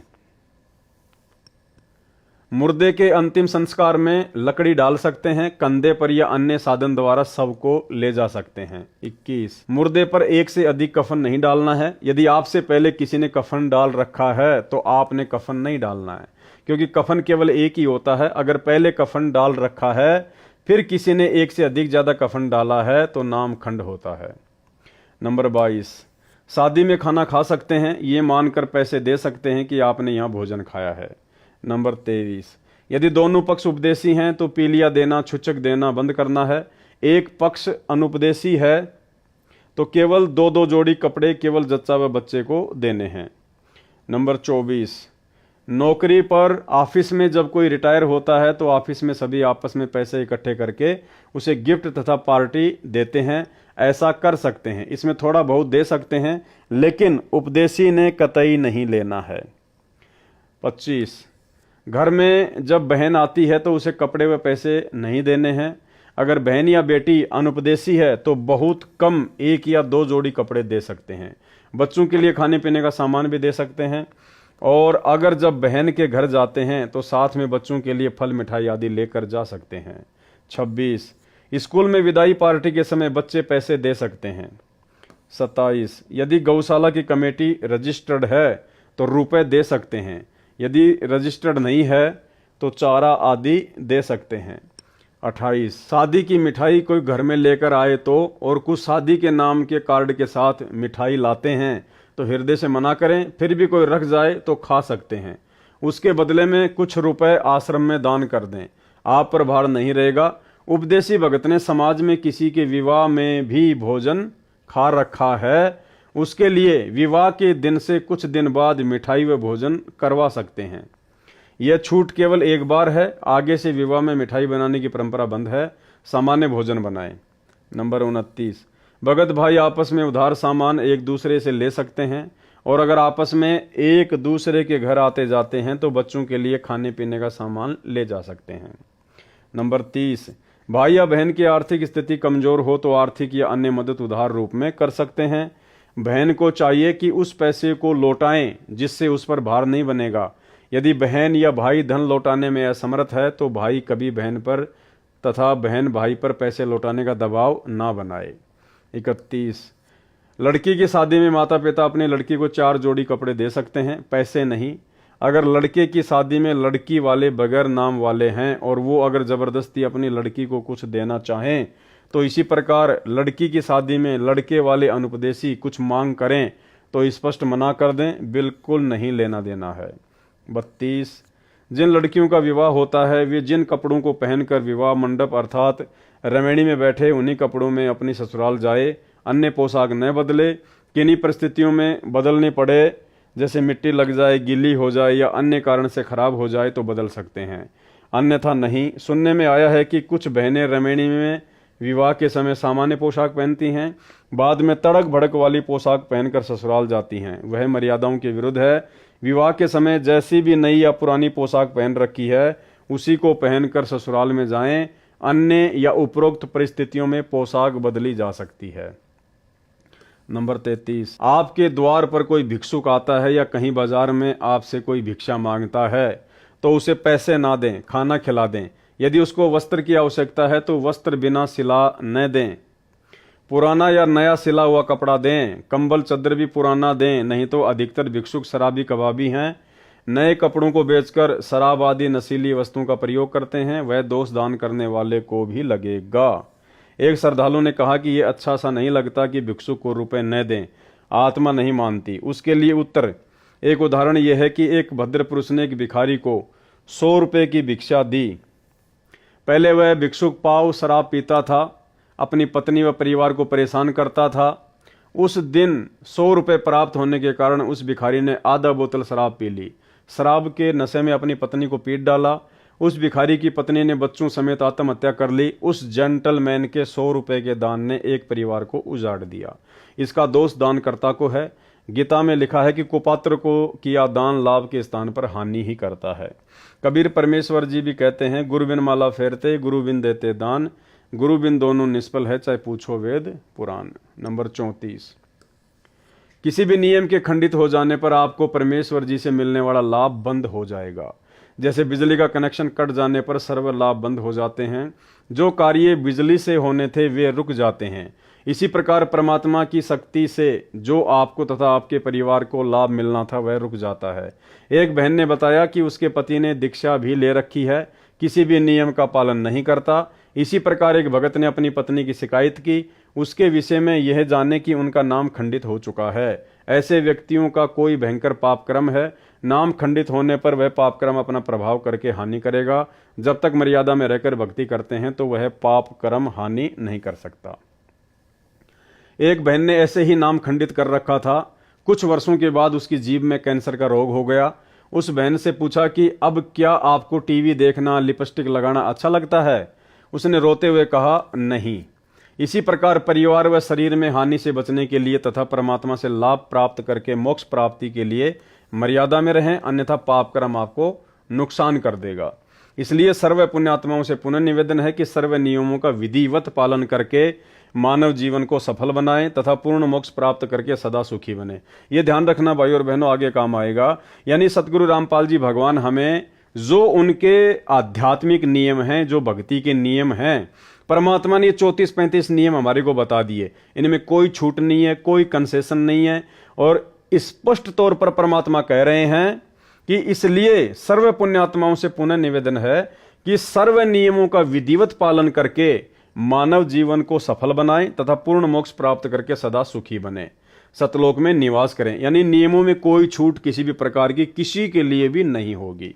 मुर्दे के अंतिम संस्कार में लकड़ी डाल सकते हैं, कंधे पर या अन्य साधन द्वारा शव को ले जा सकते हैं। 21, मुर्दे पर एक से अधिक कफन नहीं डालना है। यदि आपसे पहले किसी ने कफन डाल रखा है तो आपने कफन नहीं डालना है, क्योंकि कफन केवल एक ही होता है। अगर पहले कफन डाल रखा है फिर किसी ने एक से अधिक ज्यादा कफन डाला है तो नाम खंड होता है। नंबर 22, शादी में खाना खा सकते हैं, ये मानकर पैसे दे सकते हैं कि आपने यहाँ भोजन खाया है। नंबर 23, यदि दोनों पक्ष उपदेशी हैं तो पीलिया देना, छुचक देना बंद करना है। एक पक्ष अनुपदेशी है तो केवल 2-2 जोड़ी कपड़े केवल जच्चा व बच्चे को देने हैं। नंबर 24, नौकरी पर ऑफिस में जब कोई रिटायर होता है तो ऑफिस में सभी आपस में पैसे इकट्ठे करके उसे गिफ्ट तथा पार्टी देते हैं। ऐसा कर सकते हैं, इसमें थोड़ा बहुत दे सकते हैं, लेकिन उपदेशी ने कतई नहीं लेना है। 25, घर में जब बहन आती है तो उसे कपड़े व पैसे नहीं देने हैं। अगर बहन या बेटी अनुपदेशी है तो बहुत कम 1 या 2 जोड़ी कपड़े दे सकते हैं। बच्चों के लिए खाने पीने का सामान भी दे सकते हैं। और अगर जब बहन के घर जाते हैं तो साथ में बच्चों के लिए फल मिठाई आदि लेकर जा सकते हैं। 26, स्कूल में विदाई पार्टी के समय बच्चे पैसे दे सकते हैं। 27, यदि गौशाला की कमेटी रजिस्टर्ड है तो रुपए दे सकते हैं। यदि रजिस्टर्ड नहीं है तो चारा आदि दे सकते हैं। 28, शादी की मिठाई कोई घर में लेकर आए तो और कुछ शादी के नाम के कार्ड के साथ मिठाई लाते हैं तो हृदय से मना करें। फिर भी कोई रख जाए तो खा सकते हैं। उसके बदले में कुछ रुपए आश्रम में दान कर दें, आप पर भार नहीं रहेगा। उपदेशी भगत ने समाज में किसी के विवाह में भी भोजन खा रखा है, उसके लिए विवाह के दिन से कुछ दिन बाद मिठाई व भोजन करवा सकते हैं। यह छूट केवल एक बार है, आगे से विवाह में मिठाई बनाने की परंपरा बंद है। सामान्य भोजन बनाएं। नंबर 29, भगत भाई आपस में उधार सामान एक दूसरे से ले सकते हैं, और अगर आपस में एक दूसरे के घर आते जाते हैं तो बच्चों के लिए खाने पीने का सामान ले जा सकते हैं। नंबर 30, भाई या बहन की आर्थिक स्थिति कमजोर हो तो आर्थिक या अन्य मदद उधार रूप में कर सकते हैं। बहन को चाहिए कि उस पैसे को लौटाएं जिससे उस पर भार नहीं बनेगा। यदि बहन या भाई धन लौटाने में असमर्थ है तो भाई कभी बहन पर तथा बहन भाई पर पैसे लौटाने का दबाव ना बनाए। 31, लड़की की शादी में माता पिता अपनी लड़की को 4 जोड़ी कपड़े दे सकते हैं, पैसे नहीं। अगर लड़के की शादी में लड़की वाले बगैर नाम वाले हैं और वो अगर जबरदस्ती अपनी लड़की को कुछ देना चाहें तो इसी प्रकार लड़की की शादी में लड़के वाले अनुपदेशी कुछ मांग करें तो स्पष्ट मना कर दें, बिल्कुल नहीं लेना देना है। 32, जिन लड़कियों का विवाह होता है वे जिन कपड़ों को पहनकर विवाह मंडप अर्थात रमेणी में बैठे उन्हीं कपड़ों में अपनी ससुराल जाए, अन्य पोशाक न बदले। किन्हीं परिस्थितियों में बदलनी पड़े, जैसे मिट्टी लग जाए, गीली हो जाए या अन्य कारण से खराब हो जाए तो बदल सकते हैं, अन्यथा नहीं। सुनने में आया है कि कुछ बहनें रमेणी में विवाह के समय सामान्य पोशाक पहनती हैं, बाद में तड़क भड़क वाली पोशाक पहनकर ससुराल जाती हैं। वह मर्यादाओं के विरुद्ध है। विवाह के समय जैसी भी नई या पुरानी पोशाक पहन रखी है उसी को पहनकर ससुराल में जाएं, अन्य या उपरोक्त परिस्थितियों में पोशाक बदली जा सकती है। नंबर 33, आपके द्वार पर कोई भिक्षुक आता है या कहीं बाजार में आपसे कोई भिक्षा मांगता है तो उसे पैसे ना दें, खाना खिला दें। यदि उसको वस्त्र की आवश्यकता है तो वस्त्र बिना सिला न दें, पुराना या नया सिला हुआ कपड़ा दें। कंबल चादर भी पुराना दें, नहीं तो अधिकतर भिक्षुक शराबी कबाबी हैं, नए कपड़ों को बेचकर शराब आदि नशीली वस्तुओं का प्रयोग करते हैं, वह दोष दान करने वाले को भी लगेगा। एक श्रद्धालु ने कहा कि यह अच्छा सा नहीं लगता कि भिक्षुक को रुपए न दें, आत्मा नहीं मानती। उसके लिए उत्तर, एक उदाहरण यह है कि एक भद्र पुरुष ने एक भिखारी को 100 रुपये की भिक्षा दी। पहले वह भिक्षुक पाव शराब पीता था, अपनी पत्नी व परिवार को परेशान करता था। उस दिन 100 रुपये प्राप्त होने के कारण उस भिखारी ने आधा बोतल शराब पी ली। शराब के नशे में अपनी पत्नी को पीट डाला। उस भिखारी की पत्नी ने बच्चों समेत आत्महत्या कर ली। उस जेंटलमैन के 100 रुपये के दान ने एक परिवार को उजाड़ दिया। इसका दोष दानकर्ता को है। गीता में लिखा है कि कुपात्र को किया दान लाभ के स्थान पर हानि ही करता है। कबीर परमेश्वर जी भी कहते हैं, गुरु बिन माला फेरते गुरु बिन देते दान, गुरु बिन दोनों निष्फल है चाहे पूछो वेद पुराण। नंबर 34, किसी भी नियम के खंडित हो जाने पर आपको परमेश्वर जी से मिलने वाला लाभ बंद हो जाएगा। जैसे बिजली का कनेक्शन कट जाने पर सर्व लाभ बंद हो जाते हैं, जो कार्य बिजली से होने थे वे रुक जाते हैं। इसी प्रकार परमात्मा की शक्ति से जो आपको तथा आपके परिवार को लाभ मिलना था वह रुक जाता है। एक बहन ने बताया कि उसके पति ने दीक्षा भी ले रखी है, किसी भी नियम का पालन नहीं करता। इसी प्रकार एक भगत ने अपनी पत्नी की शिकायत की, उसके विषय में यह जाने कि उनका नाम खंडित हो चुका है। ऐसे व्यक्तियों का कोई भयंकर पाप कर्म है, नाम खंडित होने पर वह पाप कर्म अपना प्रभाव करके हानि करेगा। जब तक मर्यादा में रहकर भक्ति करते हैं तो वह पाप कर्म हानि नहीं कर सकता। एक बहन ने ऐसे ही नाम खंडित कर रखा था। कुछ वर्षों के बाद उसकी जीभ में कैंसर का रोग हो गया। उस बहन से पूछा कि अब क्या आपको टीवी देखना, लिपस्टिक लगाना अच्छा लगता है? उसने रोते हुए कहा, नहीं। इसी प्रकार परिवार व शरीर में हानि से बचने के लिए तथा परमात्मा से लाभ प्राप्त करके मोक्ष प्राप्ति के लिए मर्यादा में रहें, अन्यथा पाप कर्म आपको नुकसान कर देगा। इसलिए सर्व पुण्यात्माओं से पुनः निवेदन है कि सर्व नियमों का विधिवत पालन करके मानव जीवन को सफल बनाएं तथा पूर्ण मोक्ष प्राप्त करके सदा सुखी बने। ये ध्यान रखना भाई और बहनों, आगे काम आएगा। यानी सतगुरु रामपाल जी भगवान हमें जो उनके आध्यात्मिक नियम हैं, जो भक्ति के नियम हैं, परमात्मा ने 34-35 नियम हमारे को बता दिए। इनमें कोई छूट नहीं है, कोई कंसेशन नहीं है। और स्पष्ट तौर पर परमात्मा कह रहे हैं कि इसलिए सर्व पुण्यात्माओं से पुनः निवेदन है कि सर्व नियमों का विधिवत पालन करके मानव जीवन को सफल बनाएं तथा पूर्ण मोक्ष प्राप्त करके सदा सुखी बने, सतलोक में निवास करें। यानी नियमों में कोई छूट किसी भी प्रकार की किसी के लिए भी नहीं होगी।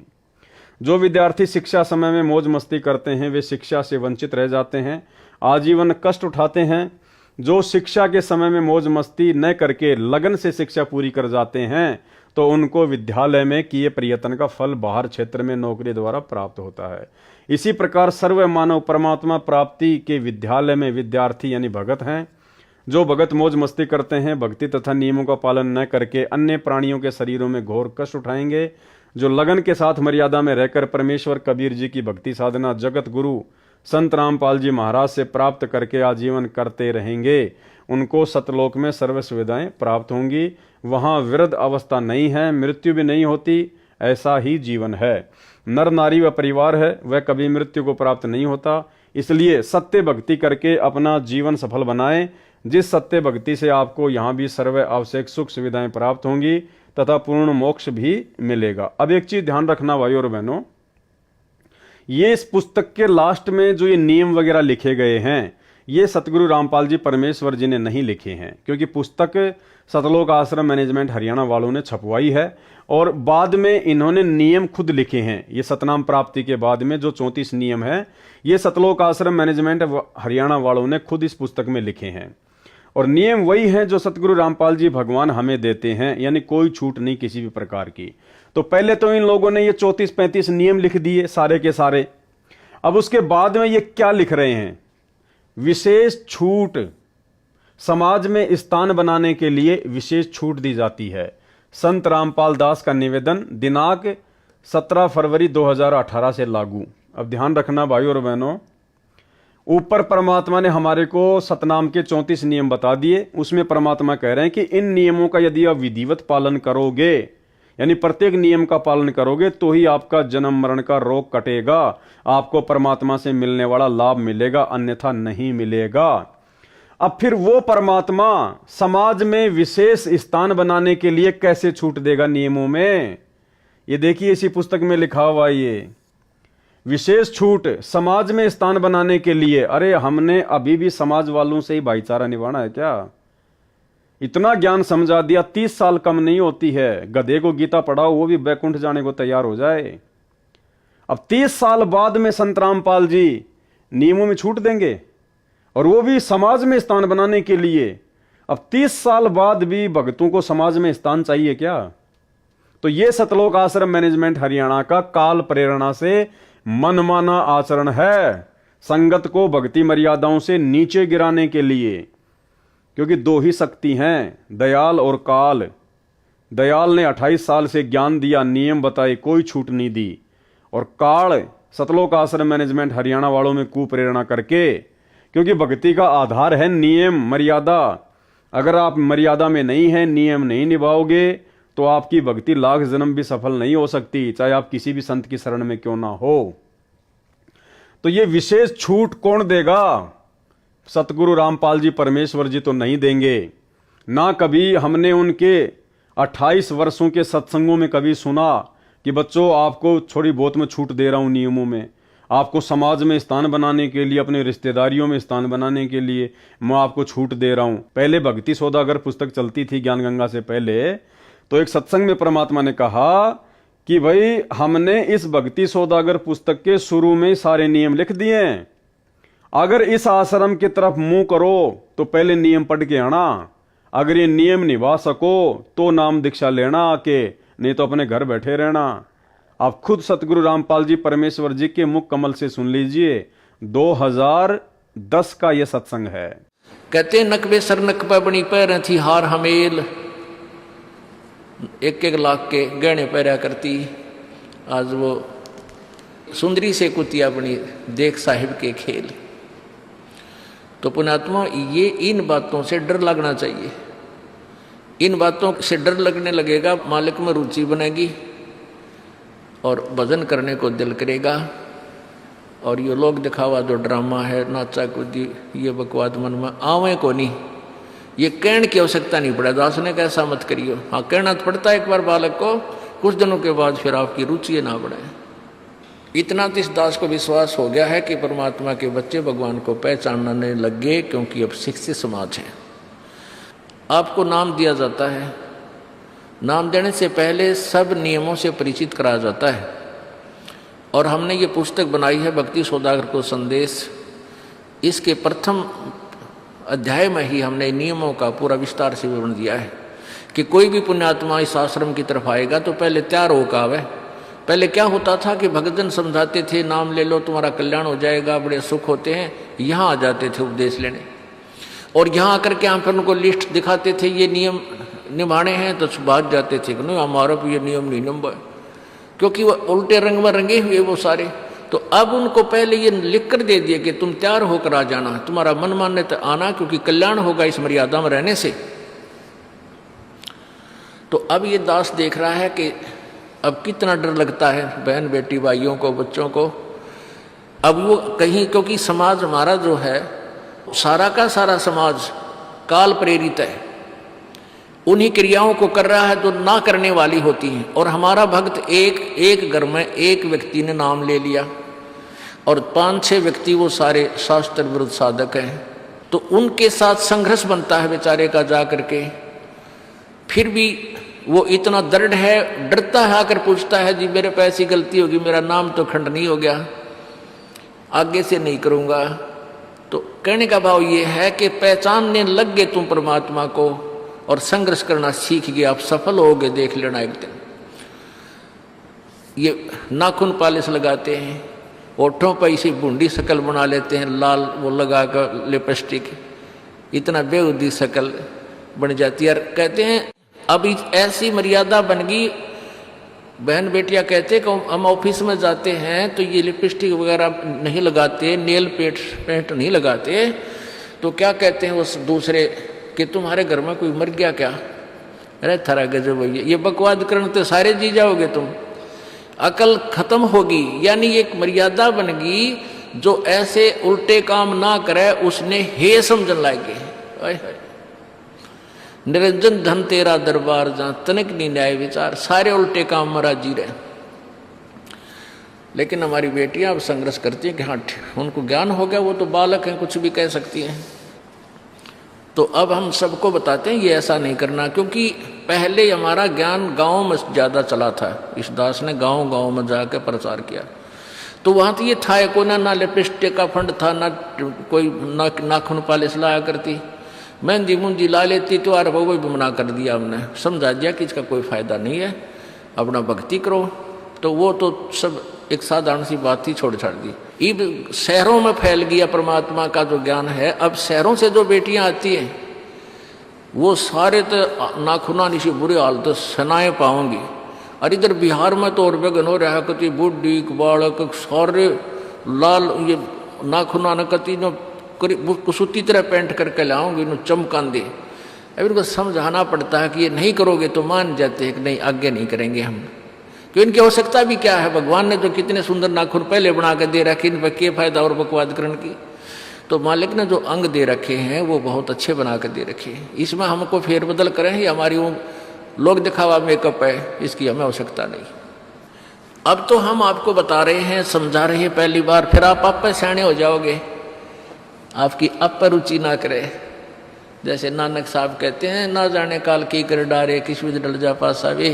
जो विद्यार्थी शिक्षा समय में मौज मस्ती करते हैं वे शिक्षा से वंचित रह जाते हैं, आजीवन कष्ट उठाते हैं। जो शिक्षा के समय में मौज मस्ती न करके लगन से शिक्षा पूरी कर जाते हैं तो उनको विद्यालय में किए प्रयत्न का फल बाहर क्षेत्र में नौकरी द्वारा प्राप्त होता है। इसी प्रकार सर्व मानव परमात्मा प्राप्ति के विद्यालय में विद्यार्थी यानी भगत हैं। जो भगत मौज मस्ती करते हैं, भक्ति तथा नियमों का पालन न करके अन्य प्राणियों के शरीरों में घोर कष्ट उठाएंगे। जो लगन के साथ मर्यादा में रहकर परमेश्वर कबीर जी की भक्ति साधना जगत गुरु संत रामपाल जी महाराज से प्राप्त करके आजीवन करते रहेंगे, उनको सतलोक में सर्व सुविधाएं प्राप्त होंगी। वहां विरध अवस्था नहीं है, मृत्यु भी नहीं होती। ऐसा ही जीवन है। नर नारी व परिवार है, वह कभी मृत्यु को प्राप्त नहीं होता। इसलिए सत्य भक्ति करके अपना जीवन सफल बनाएं, जिस सत्य भक्ति से आपको यहाँ भी सर्व आवश्यक सुख सुविधाएं प्राप्त होंगी तथा पूर्ण मोक्ष भी मिलेगा। अब एक चीज ध्यान रखना भाई और बहनों, ये इस पुस्तक के लास्ट में जो ये नियम वगैरह लिखे गए हैं ये सतगुरु रामपाल जी परमेश्वर जी ने नहीं लिखे हैं, क्योंकि पुस्तक सतलोक आश्रम मैनेजमेंट हरियाणा वालों ने छपवाई है और बाद में इन्होंने नियम खुद लिखे हैं। ये सतनाम प्राप्ति के बाद में जो 34 नियम है ये सतलोक आश्रम मैनेजमेंट हरियाणा वालों ने खुद इस पुस्तक में लिखे हैं। और नियम वही हैं जो सतगुरु रामपाल जी भगवान हमें देते हैं, यानी कोई छूट नहीं किसी भी प्रकार की। तो पहले तो इन लोगों ने ये 34-35 नियम लिख दिए सारे के सारे। अब उसके बाद में ये क्या लिख रहे हैं? विशेष छूट, समाज में स्थान बनाने के लिए विशेष छूट दी जाती है। संत रामपाल दास का निवेदन दिनांक 17 फरवरी 2018 से लागू। अब ध्यान रखना भाई और बहनों, ऊपर परमात्मा ने हमारे को सतनाम के 34 नियम बता दिए। उसमें परमात्मा कह रहे हैं कि इन नियमों का यदि आप विधिवत पालन करोगे, यानी प्रत्येक नियम का पालन करोगे तो ही आपका जन्म मरण का रोग कटेगा, आपको परमात्मा से मिलने वाला लाभ मिलेगा, अन्यथा नहीं मिलेगा। अब फिर वो परमात्मा समाज में विशेष स्थान बनाने के लिए कैसे छूट देगा नियमों में? ये देखिए इसी पुस्तक में लिखा हुआ ये विशेष छूट समाज में स्थान बनाने के लिए। अरे हमने अभी भी समाज वालों से ही भाईचारा निभाना है क्या? इतना ज्ञान समझा दिया, 30 साल कम नहीं होती है। गधे को गीता पढ़ाओ वो भी बैकुंठ जाने को तैयार हो जाए। अब 30 साल बाद में संत रामपाल जी नियमों में छूट देंगे और वो भी समाज में स्थान बनाने के लिए। अब 30 साल बाद भी भक्तों को समाज में स्थान चाहिए क्या? तो ये सतलोक आश्रम मैनेजमेंट हरियाणा का काल प्रेरणा से मनमाना आचरण है, संगत को भक्ति मर्यादाओं से नीचे गिराने के लिए। क्योंकि दो ही शक्ति हैं, दयाल और काल। दयाल ने 28 साल से ज्ञान दिया, नियम बताए, कोई छूट नहीं दी। और काल सतलोक आश्रम मैनेजमेंट हरियाणा वालों में कुप्रेरणा करके, क्योंकि भक्ति का आधार है नियम, मर्यादा। अगर आप मर्यादा में नहीं हैं, नियम नहीं निभाओगे, तो आपकी भक्ति लाख जन्म भी सफल नहीं हो सकती, चाहे आप किसी भी संत की शरण में क्यों ना हो। तो ये विशेष छूट कौन देगा? सतगुरु रामपाल जी परमेश्वर जी तो नहीं देंगे। ना कभी हमने उनके 28 वर्षों के सत्संगों में कभी सुना कि बच्चों आपको थोड़ी बहुत मैं छूट दे रहा हूं नियमों में, आपको समाज में स्थान बनाने के लिए, अपने रिश्तेदारियों में स्थान बनाने के लिए मैं आपको छूट दे रहा हूं। पहले भक्ति सौदागर पुस्तक चलती थी ज्ञान गंगा से पहले, तो एक सत्संग में परमात्मा ने कहा कि भाई हमने इस भक्ति सौदागर पुस्तक के शुरू में सारे नियम लिख दिए हैं, अगर इस आश्रम की तरफ मुंह करो तो पहले नियम पढ़ के आना, अगर ये नियम निभा सको तो नाम दीक्षा लेना आके, नहीं तो अपने घर बैठे रहना। आप खुद सतगुरु रामपाल जी परमेश्वर जी के मुख कमल से सुन लीजिए, 2010 का यह सत्संग है। कहते नकबे सर नकबा बनी पैर थी हार हमेल, 1-1 लाख के गहने पहरा करती, आज वो सुंदरी से कुतिया बनी देख साहिब के खेल। तो पुण्यात्मा, ये इन बातों से डर लगना चाहिए। इन बातों से डर लगने लगेगा, मालिक में रुचि बनेगी और भजन करने को दिल करेगा। और ये लोग दिखावा जो ड्रामा है, नाचा कूदी, ये बकवाद मन में आवे को नहीं, ये कहने की आवश्यकता नहीं पड़े। दास ने कैसा मत करियो, हाँ कहना तो पड़ता है एक बार बालक को, कुछ दिनों के बाद फिर आपकी रुचि ना बढ़े। इतना तो इस दास को विश्वास हो गया है कि परमात्मा के बच्चे भगवान को पहचानने लग गए, क्योंकि अब शिक्षित समाज है। आपको नाम दिया जाता है, नाम देने से पहले सब नियमों से परिचित कराया जाता है। और हमने ये पुस्तक बनाई है भक्ति सौदागर को संदेश, इसके प्रथम अध्याय में ही हमने नियमों का पूरा विस्तार से विवरण दिया है कि कोई भी पुण्यात्मा इस आश्रम की तरफ आएगा तो पहले तैयार होकर आवे। पहले क्या होता था कि भक्तजन समझाते थे नाम ले लो तुम्हारा कल्याण हो जाएगा, बड़े सुख होते हैं, यहाँ आ जाते थे उपदेश लेने, और यहाँ आकर के हम फिर उनको लिस्ट दिखाते थे ये नियम निभाने हैं, तो भाग जाते थे कि नहीं हमारा भी ये नियम नहीं निभा, क्योंकि वो उल्टे रंग में रंगे हुए वो सारे। तो अब उनको पहले ये लिख कर दे दिया कि तुम तैयार होकर आ जाना, तुम्हारा मन मानने तो आना, क्योंकि कल्याण होगा इस मर्यादा में रहने से। तो अब ये दास देख रहा है कि अब कितना डर लगता है बहन बेटी भाइयों को, बच्चों को। अब वो कहीं, क्योंकि समाज हमारा जो है सारा का सारा समाज काल प्रेरित है, उन्हीं क्रियाओं को कर रहा है जो ना करने वाली होती हैं। और हमारा भक्त एक घर में एक व्यक्ति ने नाम ले लिया और 5-6 व्यक्ति वो सारे शास्त्र विरुद्ध साधक हैं, तो उनके साथ संघर्ष बनता है बेचारे का जा करके। फिर भी वो इतना दृढ़ है, डरता है, आकर पूछता है जी मेरे पे ऐसी गलती होगी, मेरा नाम तो खंडनी हो गया, आगे से नहीं करूँगा। तो कहने का भाव ये है कि पहचानने लग गए तुम परमात्मा को और संघर्ष करना सीख गए, आप सफल होगे, देख लेना एक दिन। ये नाखून पालिश लगाते हैं, ओठों पर इसी बूंदी शकल बना लेते हैं, लाल वो लगा कर लिपस्टिक, इतना बेहुदी शकल बन जाती है। कहते हैं अब ऐसी मर्यादा बन गई, बहन बेटियां कहते हैं कि हम ऑफिस में जाते हैं तो ये लिपस्टिक वगैरह नहीं लगाते, नेल पेंट नहीं लगाते, तो क्या कहते हैं उस दूसरे कि तुम्हारे घर में कोई मर गया क्या? अरे थारा गजब भैया, ये बकवाद करने तो सारे जी जाओगे तुम, अकल खत्म होगी। यानी एक मर्यादा बन गई, जो ऐसे उल्टे काम ना करे उसने हे समझन लागे। निरंजन धन तेरा दरबार जहां तनिक नहीं न्याय विचार, सारे उल्टे काम में राजी रहे। लेकिन हमारी बेटियां अब संघर्ष करती हैं कि हाँ उनको ज्ञान हो गया, वो तो बालक हैं, कुछ भी कह सकती हैं। तो अब हम सबको बताते हैं ये ऐसा नहीं करना, क्योंकि पहले हमारा ज्ञान गांव में ज़्यादा चला था। इस दास ने गांव में जाकर प्रचार किया, तो वहाँ तो ये था को ना लिपस्टिक का फंड था, ना कोई नाखून पालिश लाया करती, मेहंदी मुंदी ला लेती, तो यार वो भी मना कर दिया हमने, समझा दिया कि इसका कोई फायदा नहीं है, अपना भक्ति करो। तो वो तो सब एक साधारण सी बात ही छोड़ छाड़ दी। अब शहरों में फैल गया परमात्मा का जो ज्ञान है। अब शहरों से जो बेटियां आती हैं वो सारे तो नाखुना से बुरे हाल तो सनाए पाओगे। और इधर बिहार में तो और बेगन हो रहा है, कति बुढ़ी बालक सारे लाल ये नाखुना न कति न कुसूती तरह पेंट करके लाओगे न चमकांदे। अब इनको समझाना पड़ता है कि ये नहीं करोगे तो मान जाते हैं कि नहीं आगे नहीं करेंगे हम, क्योंकि इनकी आवश्यकता भी क्या है। भगवान ने तो कितने सुंदर नाखून पहले बना के दे रखे, इन पर क्या फायदा और बकवाद करने की। तो मालिक ने जो अंग दे रखे हैं वो बहुत अच्छे बना कर दे रखे हैं। इसमें हमको फेरबदल करें ये हमारी वो लोग दिखावा मेकअप है, इसकी हमें आवश्यकता नहीं। अब तो हम आपको बता रहे हैं, समझा रहे हैं पहली बार, फिर आप पे सियाने हो जाओगे, आपकी अब पर रुचि ना करे। जैसे नानक साहब कहते हैं, ना जाने काल की कर डारे किस विध डल जा पास आवे,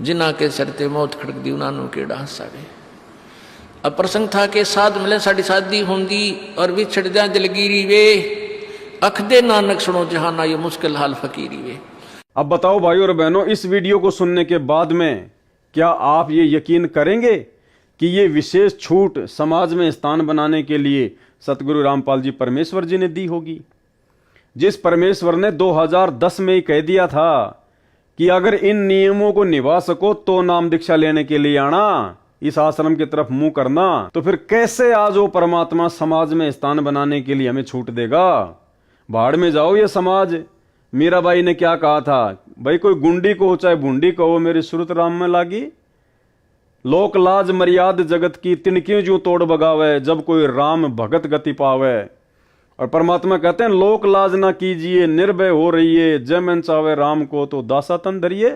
जिना के सरते मौत खड़क दी नानू के डांस आवे। अब प्रसंग था कि साध मिले साड़ी शादी होंगी और विछड़ जा दिलगिरी वे, अख दे नानक सुनो जहाना ये मुश्किल हाल फकीरी वे। अब बताओ भाई और बहनों, इस वीडियो को सुनने के बाद में क्या आप ये यकीन करेंगे कि ये विशेष छूट समाज में स्थान बनाने के लिए सतगुरु रामपाल जी परमेश्वर जी ने दी होगी? जिस परमेश्वर ने 2010 में ही कह दिया था कि अगर इन नियमों को निभा सको तो नाम दीक्षा लेने के लिए आना, इस आश्रम की तरफ मुंह करना, तो फिर कैसे आज वो परमात्मा समाज में स्थान बनाने के लिए हमें छूट देगा? भाड़ में जाओ ये समाज। मीराबाई ने क्या कहा था, भाई कोई गुंडी को चाहे बूंदी कहो मेरी सुरत राम में लागी। लोक लाज मर्याद जगत की तिनकी जो तोड़ बगावे, जब कोई राम भगत गति पावे। और परमात्मा कहते हैं लोक लाज ना कीजिए, निर्भय हो रहिए, जय मन चावे राम को तो दासा तन धरिए।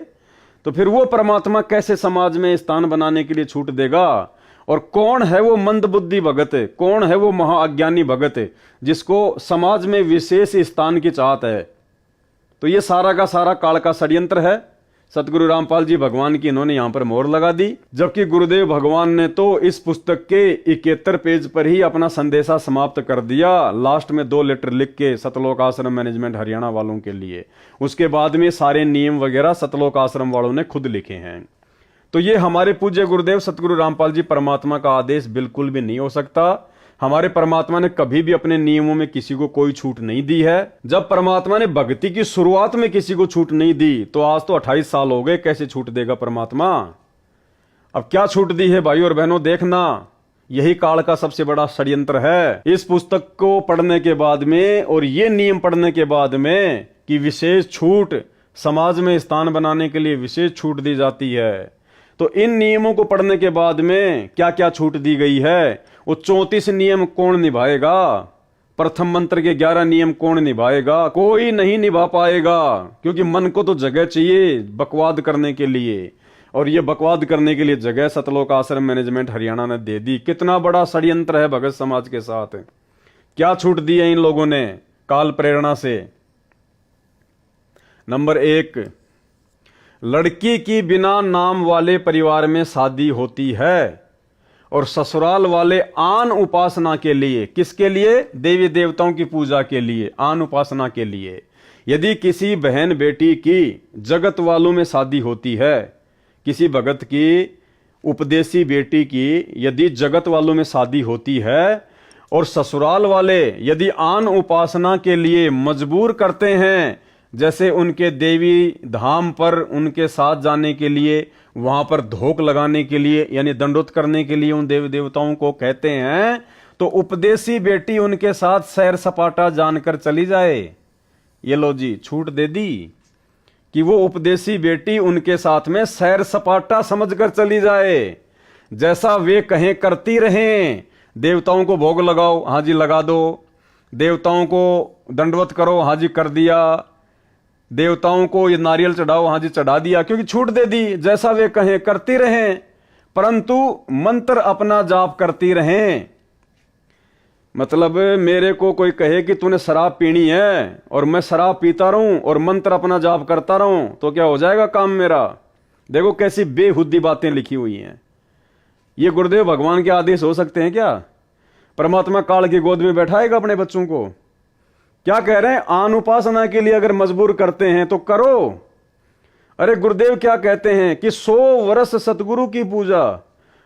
तो फिर वो परमात्मा कैसे समाज में स्थान बनाने के लिए छूट देगा? और कौन है वो मंदबुद्धि भगत, कौन है वो महाअज्ञानी भगत जिसको समाज में विशेष स्थान की चाहत है? तो ये सारा का सारा काल का षड्यंत्र है। सतगुरु रामपाल जी भगवान की इन्होंने यहां पर मोहर लगा दी, जबकि गुरुदेव भगवान ने तो इस पुस्तक के 71 पेज पर ही अपना संदेशा समाप्त कर दिया। लास्ट में 2 लेटर लिख के सतलोक आश्रम मैनेजमेंट हरियाणा वालों के लिए, उसके बाद में सारे नियम वगैरह सतलोक आश्रम वालों ने खुद लिखे हैं। तो ये हमारे पूज्य गुरुदेव सतगुरु रामपाल जी परमात्मा का आदेश बिल्कुल भी नहीं हो सकता। हमारे परमात्मा ने कभी भी अपने नियमों में किसी को कोई छूट नहीं दी है। जब परमात्मा ने भक्ति की शुरुआत में किसी को छूट नहीं दी तो आज तो 28 साल हो गए, कैसे छूट देगा परमात्मा? अब क्या छूट दी है भाई और बहनों, देखना, यही काल का सबसे बड़ा षड्यंत्र है। इस पुस्तक को पढ़ने के बाद में और ये नियम पढ़ने के बाद में कि विशेष छूट समाज में स्थान बनाने के लिए विशेष छूट दी जाती है, तो इन नियमों को पढ़ने के बाद में क्या क्या छूट दी गई है, वो 34 नियम कौन निभाएगा? प्रथम मंत्र के 11 नियम कौन निभाएगा? कोई नहीं निभा पाएगा, क्योंकि मन को तो जगह चाहिए बकवाद करने के लिए, और ये बकवाद करने के लिए जगह सतलोक आश्रम मैनेजमेंट हरियाणा ने दे दी। कितना बड़ा षड्यंत्र है भगत समाज के साथ। क्या छूट दी है इन लोगों ने काल प्रेरणा से? नंबर 1, लड़की की बिना नाम वाले परिवार में शादी होती है और ससुराल वाले आन उपासना के लिए, किसके लिए? देवी देवताओं की पूजा के लिए, आन उपासना के लिए। यदि किसी बहन बेटी की जगत वालों में शादी होती है, किसी भगत की उपदेशी बेटी की यदि जगत वालों में शादी होती है और ससुराल वाले यदि आन उपासना के लिए मजबूर करते हैं, जैसे उनके देवी धाम पर उनके साथ जाने के लिए, वहां पर धोख लगाने के लिए, यानी दंडोत करने के लिए उन देव देवताओं को कहते हैं, तो उपदेशी बेटी उनके साथ सैर सपाटा जानकर चली जाए। ये लो जी, छूट दे दी कि वो उपदेशी बेटी उनके साथ में सैर सपाटा समझकर चली जाए, जैसा वे कहें करती रहें। देवताओं को भोग लगाओ, हाँ जी लगा दो, देवताओं को दंडवत करो, हाँ जी कर दिया, देवताओं को ये नारियल चढ़ाओ, हाँ जी चढ़ा दिया, क्योंकि छूट दे दी, जैसा वे कहें करती रहें, परंतु मंत्र अपना जाप करती रहें। मतलब मेरे को कोई कहे कि तूने शराब पीनी है और मैं शराब पीता रहूं और मंत्र अपना जाप करता रहूं, तो क्या हो जाएगा काम मेरा? देखो कैसी बेहुद्दी बातें लिखी हुई हैं। ये गुरुदेव भगवान के आदेश हो सकते हैं क्या? परमात्मा काल की गोद में बैठाएगा अपने बच्चों को? क्या कह रहे हैं? आन उपासना के लिए अगर मजबूर करते हैं तो करो। अरे गुरुदेव क्या कहते हैं कि 100 वर्ष सतगुरु की पूजा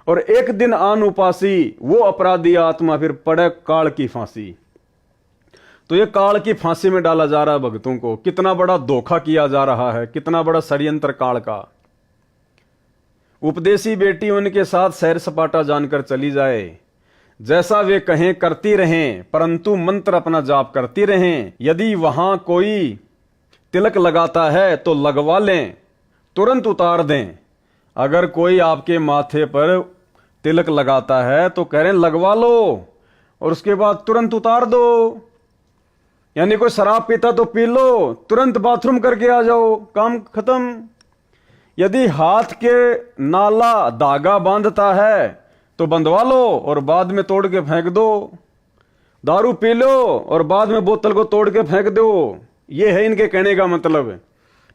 और 1 दिन आन उपासी, वो अपराधी आत्मा फिर पड़े काल की फांसी। तो ये काल की फांसी में डाला जा रहा है भक्तों को। कितना बड़ा धोखा किया जा रहा है, कितना बड़ा षड्यंत्र काल का। उपदेशी बेटी उनके साथ सैर सपाटा जानकर चली जाए, जैसा वे कहें करती रहें, परंतु मंत्र अपना जाप करती रहें। यदि वहां कोई तिलक लगाता है तो लगवा लें, तुरंत उतार दें। अगर कोई आपके माथे पर तिलक लगाता है तो कह रहे हैं लगवा लो और उसके बाद तुरंत उतार दो। यानी कोई शराब पीता तो पी लो, तुरंत बाथरूम करके आ जाओ, काम खत्म। यदि हाथ के नाला धागा बांधता है तो बंधवा लो और बाद में तोड़ के फेंक दो। दारू पी लो और बाद में बोतल को तोड़ के फेंक दो। ये है इनके कहने का मतलब।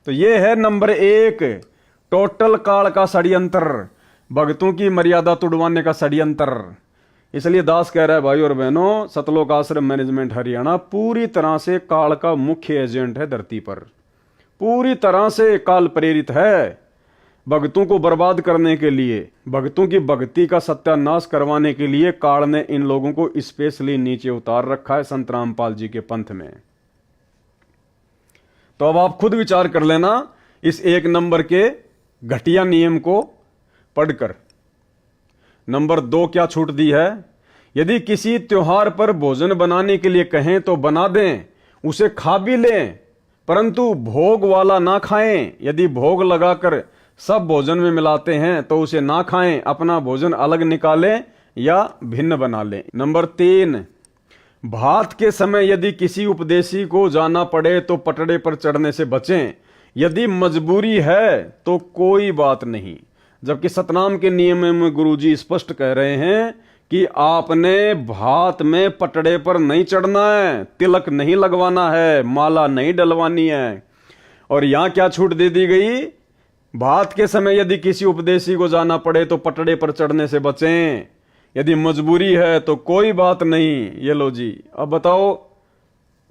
तो ये है नंबर 1 टोटल काल का षड्यंत्र, भक्तों की मर्यादा तुड़वाने का षड्यंत्र। इसलिए दास कह रहा है भाई और बहनों, सतलोक आश्रम मैनेजमेंट हरियाणा पूरी तरह से काल का मुख्य एजेंट है धरती पर, पूरी तरह से काल प्रेरित है। भक्तों को बर्बाद करने के लिए, भक्तों की भक्ति का सत्यानाश करवाने के लिए काल ने इन लोगों को स्पेशली नीचे उतार रखा है संत रामपाल जी के पंथ में। तो अब आप खुद विचार कर लेना इस 1 नंबर के घटिया नियम को पढ़कर। नंबर 2 क्या छूट दी है? यदि किसी त्योहार पर भोजन बनाने के लिए कहें तो बना दें, उसे खा भी लें, परंतु भोग वाला ना खाएं। यदि भोग लगाकर सब भोजन में मिलाते हैं तो उसे ना खाएं, अपना भोजन अलग निकालें या भिन्न बना लें। नंबर 3, भात के समय यदि किसी उपदेशी को जाना पड़े तो पटड़े पर चढ़ने से बचें। यदि मजबूरी है तो कोई बात नहीं। जबकि सतनाम के नियम में गुरुजी स्पष्ट कह रहे हैं कि आपने भात में पटड़े पर नहीं चढ़ना है, तिलक नहीं लगवाना है, माला नहीं डलवानी है। और यहां क्या छूट दे दी गई? भात के समय यदि किसी उपदेशी को जाना पड़े तो पटड़े पर चढ़ने से बचें। यदि मजबूरी है तो कोई बात नहीं। ये लो जी, अब बताओ,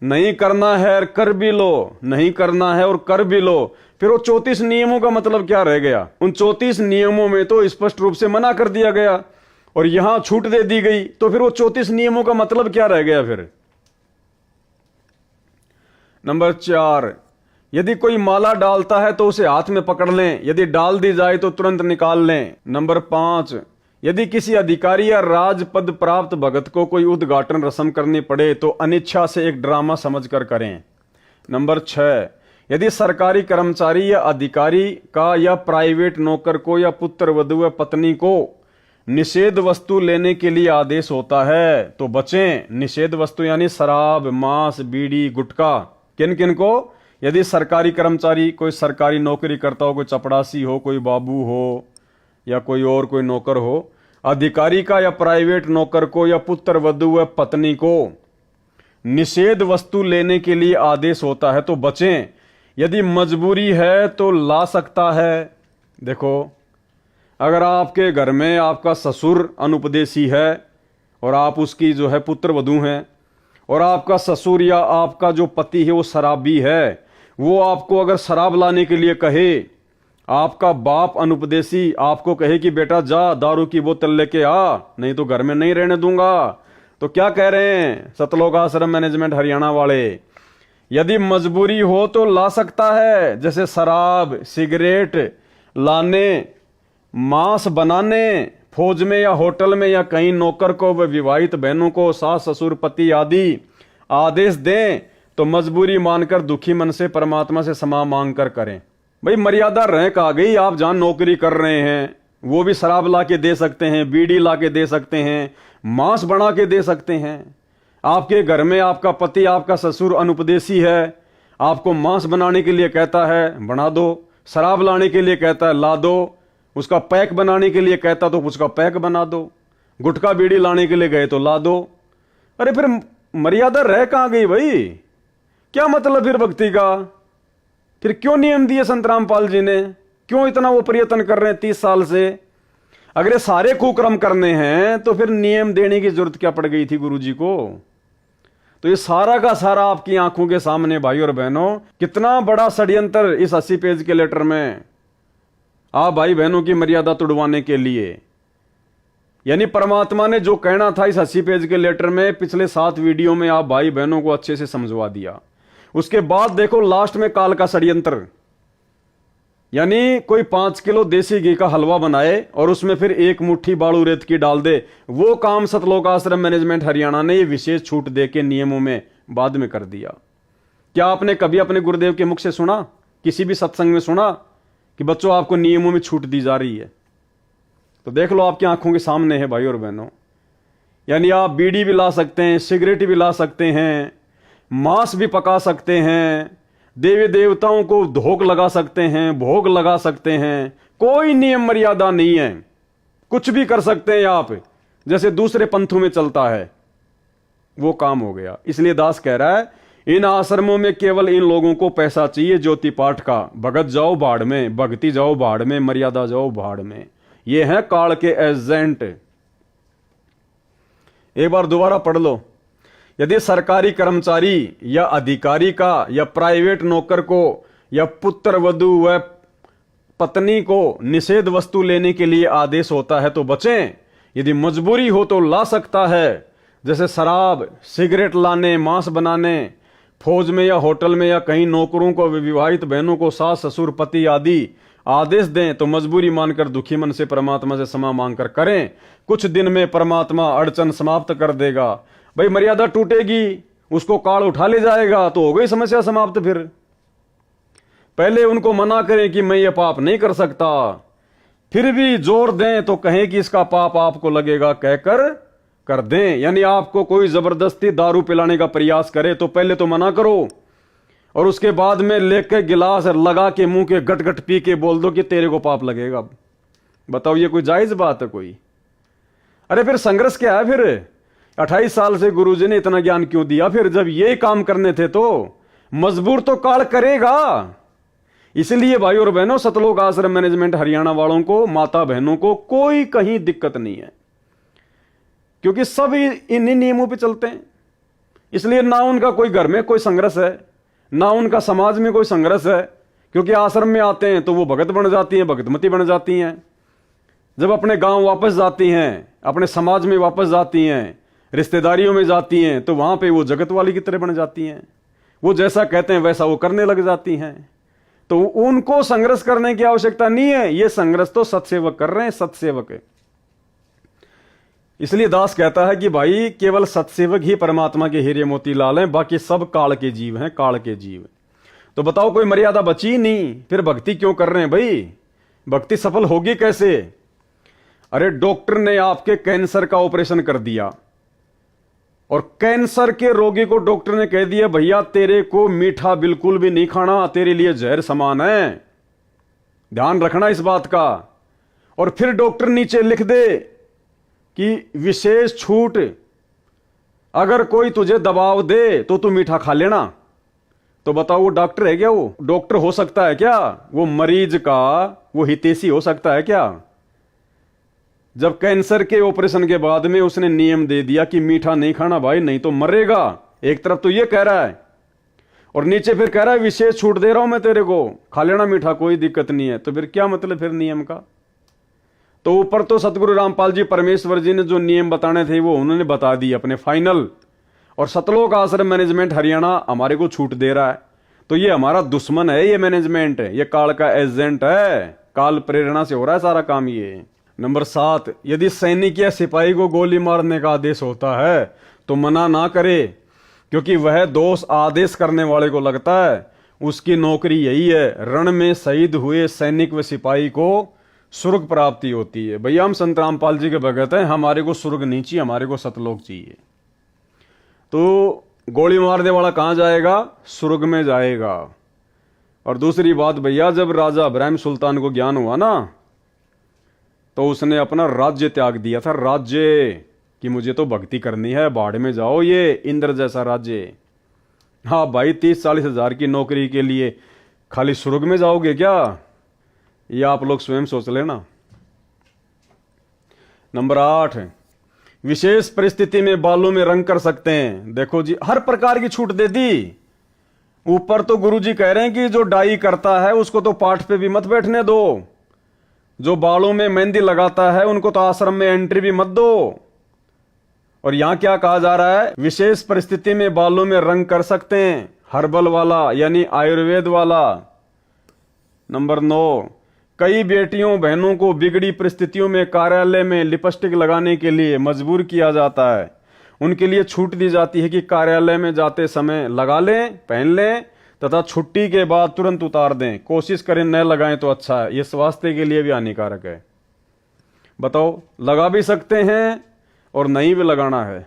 नहीं करना है और कर भी लो, नहीं करना है और कर भी लो, फिर वो 34 नियमों का मतलब क्या रह गया? उन 34 नियमों में तो स्पष्ट रूप से मना कर दिया गया और यहां छूट दे दी गई, तो फिर वो 34 नियमों का मतलब क्या रह गया फिर? नंबर 4, यदि कोई माला डालता है तो उसे हाथ में पकड़ लें, यदि डाल दी जाए तो तुरंत निकाल लें। नंबर 5, यदि किसी अधिकारी या राजपद प्राप्त भगत को कोई उद्घाटन रस्म करनी पड़े तो अनिच्छा से एक ड्रामा समझकर करें। नंबर 6, यदि सरकारी कर्मचारी या अधिकारी का या प्राइवेट नौकर को या पुत्र वधु या पत्नी को निषेध वस्तु लेने के लिए आदेश होता है तो बचें। निषेध वस्तु यानी शराब, मांस, बीड़ी, गुटखा। किन किन को? यदि सरकारी कर्मचारी, कोई सरकारी नौकरी करता हो, कोई चपड़ासी हो, कोई बाबू हो या कोई और कोई नौकर हो, अधिकारी का या प्राइवेट नौकर को या पुत्र वधु व पत्नी को निषेध वस्तु लेने के लिए आदेश होता है तो बचें। यदि मजबूरी है तो ला सकता है। देखो, अगर आपके घर में आपका ससुर अनुपदेशी है और आप उसकी जो है पुत्र वधु हैं, और आपका ससुर या आपका जो पति है वो शराबी है, वो आपको अगर शराब लाने के लिए कहे, आपका बाप अनुपदेशी आपको कहे कि बेटा जा दारू की बोतल लेके आ, नहीं तो घर में नहीं रहने दूंगा, तो क्या कह रहे हैं सतलोक आश्रम मैनेजमेंट हरियाणा वाले? यदि मजबूरी हो तो ला सकता है, जैसे शराब, सिगरेट लाने, मांस बनाने, फौज में या होटल में या कहीं नौकर को व विवाहित बहनों को सास ससुर पति आदि आदेश दें तो मजबूरी मानकर दुखी मन से परमात्मा से क्षमा मांग कर करें। भाई मर्यादा रह आ गई। आप जहां नौकरी कर रहे हैं वो भी शराब ला के दे सकते हैं, बीड़ी ला के दे सकते हैं, मांस बना के दे सकते हैं। आपके घर में आपका पति, आपका ससुर अनुपदेशी है, आपको मांस बनाने के लिए कहता है बना दो, शराब लाने के लिए कहता है ला दो, उसका पैक बनाने के लिए कहता तो उसका पैक बना दो, गुटखा बीड़ी लाने के लिए गए तो ला दो। अरे फिर मर्यादा रह कहां गई भाई? क्या मतलब फिर भक्ति का? फिर क्यों नियम दिए संत रामपाल जी ने? क्यों इतना वो प्रयत्न कर रहे हैं 30 साल से? अगर ये सारे कुक्रम करने हैं तो फिर नियम देने की जरूरत क्या पड़ गई थी गुरु जी को? तो ये सारा का सारा आपकी आंखों के सामने भाई और बहनों, कितना बड़ा षड्यंत्र इस 80 पेज के लेटर में आप भाई बहनों की मर्यादा तुड़वाने के लिए। यानी परमात्मा ने जो कहना था इस 80 पेज के लेटर में पिछले 7 वीडियो में आप भाई बहनों को अच्छे से समझवा दिया। उसके बाद देखो लास्ट में काल का षड्यंत्र, यानी कोई 5 किलो देसी घी का हलवा बनाए और उसमें फिर 1 मुट्ठी बालू रेत की डाल दे। वो काम सतलोक आश्रम मैनेजमेंट हरियाणा ने ये विशेष छूट दे के नियमों में बाद में कर दिया। क्या आपने कभी अपने गुरुदेव के मुख से सुना, किसी भी सत्संग में सुना कि बच्चों आपको नियमों में छूट दी जा रही है? तो देख लो आपकी आंखों के सामने है भाई और बहनों। यानी आप बीड़ी भी ला सकते हैं, सिगरेट भी ला सकते हैं, मांस भी पका सकते हैं, देवी देवताओं को धोख लगा सकते हैं, भोग लगा सकते हैं, कोई नियम मर्यादा नहीं है, कुछ भी कर सकते हैं आप, जैसे दूसरे पंथों में चलता है वो काम हो गया। इसलिए दास कह रहा है इन आश्रमों में केवल इन लोगों को पैसा चाहिए ज्योति पाठ का, भगत जाओ भाड़ में, भक्ति जाओ भाड़ में, मर्यादा जाओ भाड़ में। ये हैं काल के एजेंट। एक बार दोबारा पढ़ लो। यदि सरकारी कर्मचारी या अधिकारी का या प्राइवेट नौकर को या पुत्र वधू व पत्नी को निषेध वस्तु लेने के लिए आदेश होता है तो बचें। यदि मजबूरी हो तो ला सकता है, जैसे शराब, सिगरेट लाने, मांस बनाने, फौज में या होटल में या कहीं नौकरों को, विवाहित बहनों को सास ससुर पति आदि आदेश दें तो मजबूरी मानकर दुखी मन से परमात्मा से क्षमा मांगकर करें। कुछ दिन में परमात्मा अड़चन समाप्त कर देगा। भाई मर्यादा टूटेगी, उसको काल उठा ले जाएगा तो हो गई समस्या समाप्त। फिर पहले उनको मना करें कि मैं ये पाप नहीं कर सकता, फिर भी जोर दें तो कहें कि इसका पाप आपको लगेगा, कहकर कर दें। यानी आपको कोई जबरदस्ती दारू पिलाने का प्रयास करे तो पहले तो मना करो और उसके बाद में लेके गिलास लगा के मुंह के गट गट पी के बोल दो कि तेरे को पाप लगेगा। बताओ ये कोई जायज बात है कोई? अरे फिर संघर्ष क्या है? फिर 28 साल से गुरुजी ने इतना ज्ञान क्यों दिया? फिर जब ये काम करने थे तो मजबूर तो काल करेगा। इसलिए भाई और बहनों, सतलोक आश्रम मैनेजमेंट हरियाणा वालों को, माता बहनों को कोई कहीं दिक्कत नहीं है, क्योंकि सब इन्हीं नियमों पे चलते हैं। इसलिए ना उनका कोई घर में कोई संघर्ष है, ना उनका समाज में कोई संघर्ष है, क्योंकि आश्रम में आते हैं तो वो भगत बन जाती हैं, भगतमती बन जाती हैं। जब अपने गांव वापस जाती हैं, अपने समाज में वापस जाती हैं, रिश्तेदारियों में जाती हैं, तो वहां पे वो जगत वाली की तरह बन जाती हैं। वो जैसा कहते हैं वैसा वो करने लग जाती हैं। तो उनको संघर्ष करने की आवश्यकता नहीं है। ये संघर्ष तो सत्सेवक कर रहे हैं, सत्सेवक। इसलिए दास कहता है कि भाई केवल सत्सेवक ही परमात्मा के हीरे मोती लाल हैं, बाकी सब काल के जीव हैं, काल के जीव। तो बताओ कोई मर्यादा बची नहीं, फिर भक्ति क्यों कर रहे हैं भाई? भक्ति सफल होगी कैसे? अरे डॉक्टर ने आपके कैंसर का ऑपरेशन कर दिया और कैंसर के रोगी को डॉक्टर ने कह दिया भैया तेरे को मीठा बिल्कुल भी नहीं खाना, तेरे लिए जहर समान है, ध्यान रखना इस बात का। और फिर डॉक्टर नीचे लिख दे कि विशेष छूट, अगर कोई तुझे दबाव दे तो तू मीठा खा लेना। तो बताओ वो डॉक्टर है क्या? वो डॉक्टर हो सकता है क्या? वो मरीज का वो हितैषी हो सकता है क्या? जब कैंसर के ऑपरेशन के बाद में उसने नियम दे दिया कि मीठा नहीं खाना भाई, नहीं तो मरेगा। एक तरफ तो ये कह रहा है और नीचे फिर कह रहा है विशेष छूट दे रहा हूं मैं तेरे को, खा लेना मीठा, कोई दिक्कत नहीं है। तो फिर क्या मतलब फिर नियम का? तो ऊपर तो सतगुरु रामपाल जी परमेश्वर जी ने जो नियम बताने थे वो उन्होंने बता दिए अपने फाइनल, और सतलोक आश्रम मैनेजमेंट हरियाणा हमारे को छूट दे रहा है। तो ये हमारा दुश्मन है, ये मैनेजमेंट है, ये काल का एजेंट है, काल प्रेरणा से हो रहा है सारा काम ये। नंबर 7, यदि सैनिक या सिपाही को गोली मारने का आदेश होता है तो मना ना करे, क्योंकि वह दोष आदेश करने वाले को लगता है। उसकी नौकरी यही है, रण में शहीद हुए सैनिक व सिपाही को स्वर्ग प्राप्ति होती है। भैया हम संत रामपाल जी के भगत हैं, हमारे को स्वर्ग नहीं चाहिए, हमारे को सतलोक चाहिए। तो गोली मारने वाला कहां जाएगा? स्वर्ग में जाएगा। और दूसरी बात भैया, जब राजा इब्राहिम सुल्तान को ज्ञान हुआ ना तो उसने अपना राज्य त्याग दिया था, राज्य कि मुझे तो भक्ति करनी है, बाढ़ में जाओ, ये इंद्र जैसा राज्य। हाँ भाई 30-40 हजार की नौकरी के लिए खाली स्वर्ग में जाओगे क्या? ये आप लोग स्वयं सोच लेना। नंबर 8, विशेष परिस्थिति में बालों में रंग कर सकते हैं। देखो जी, हर प्रकार की छूट दे दी। ऊपर तो गुरुजी कह रहे हैं कि जो डाई करता है उसको तो पाठ पे भी मत बैठने दो। जो बालों में मेहंदी लगाता है उनको तो आश्रम में एंट्री भी मत दो। और यहां क्या कहा जा रहा है, विशेष परिस्थिति में बालों में रंग कर सकते हैं, हर्बल वाला यानी आयुर्वेद वाला। नंबर 9, कई बेटियों बहनों को बिगड़ी परिस्थितियों में कार्यालय में लिपस्टिक लगाने के लिए मजबूर किया जाता है। उनके लिए छूट दी जाती है कि कार्यालय में जाते समय लगा लें, पहन लें तथा छुट्टी के बाद तुरंत उतार दें। कोशिश करें न लगाएं तो अच्छा है, यह स्वास्थ्य के लिए भी हानिकारक है। बताओ, लगा भी सकते हैं और नहीं भी लगाना है।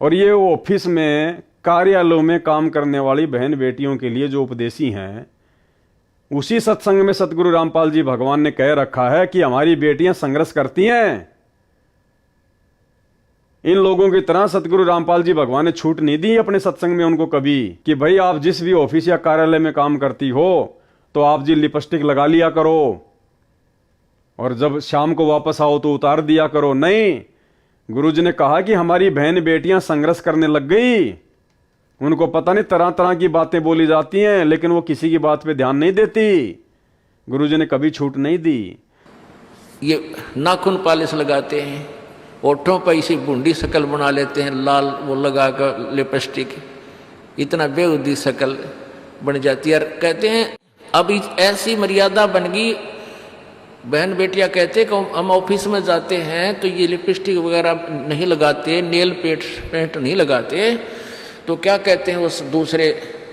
और ये ऑफिस में, कार्यालयों में काम करने वाली बहन बेटियों के लिए जो उपदेशी हैं, उसी सत्संग में सतगुरु रामपाल जी भगवान ने कह रखा है कि हमारी बेटियां संघर्ष करती हैं। इन लोगों की तरह सतगुरु रामपाल जी भगवान ने छूट नहीं दी अपने सत्संग में उनको कभी कि भाई आप जिस भी ऑफिस या कार्यालय में काम करती हो तो आप जी लिपस्टिक लगा लिया करो और जब शाम को वापस आओ तो उतार दिया करो। नहीं, गुरुजी ने कहा कि हमारी बहन बेटियां संघर्ष करने लग गई। उनको पता नहीं तरह तरह की बातें बोली जाती हैं, लेकिन वो किसी की बात पे ध्यान नहीं देती। गुरुजी ने कभी छूट नहीं दी। ये नाखून पालिश लगाते हैं, ओठों पर इसी बूंदी शक्ल बना लेते हैं, लाल वो लगा कर लिपस्टिक, इतना बेहुदी शक्ल बन जाती है। कहते हैं अब ऐसी मर्यादा बन गई, बहन बेटियां कहते हैं कि हम ऑफिस में जाते हैं तो ये लिपस्टिक वगैरह नहीं लगाते, नेल पेंट नहीं लगाते, तो क्या कहते हैं उस दूसरे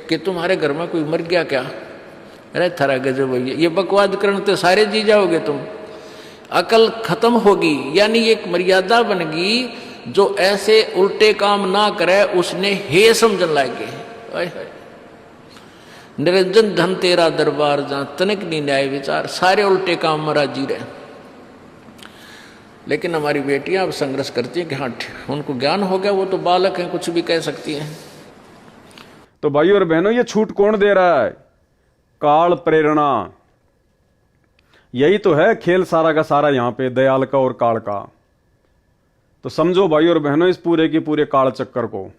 कि तुम्हारे घर में कोई मर गया क्या? अरे थारा गजब भैया, ये बकवाद करने तो सारे जी जाओगे तुम, अकल खत्म होगी। यानी एक मर्यादा बन गई, जो ऐसे उल्टे काम ना करे उसने हे समझन लागे। निरंजन धन तेरा दरबार जहां तनिक नहीं न्याय विचार, सारे उल्टे काम में राजी रहे। लेकिन हमारी बेटियां अब संघर्ष करती हैं कि हाँ उनको ज्ञान हो गया, वो तो बालक हैं, कुछ भी कह सकती हैं। तो भाइयों और बहनों, ये छूट कौन दे रहा है? काल प्रेरणा। यही तो है खेल सारा का सारा यहां पे, दयाल का और काल का। तो समझो भाइयों और बहनों इस पूरे के पूरे काल चक्कर को।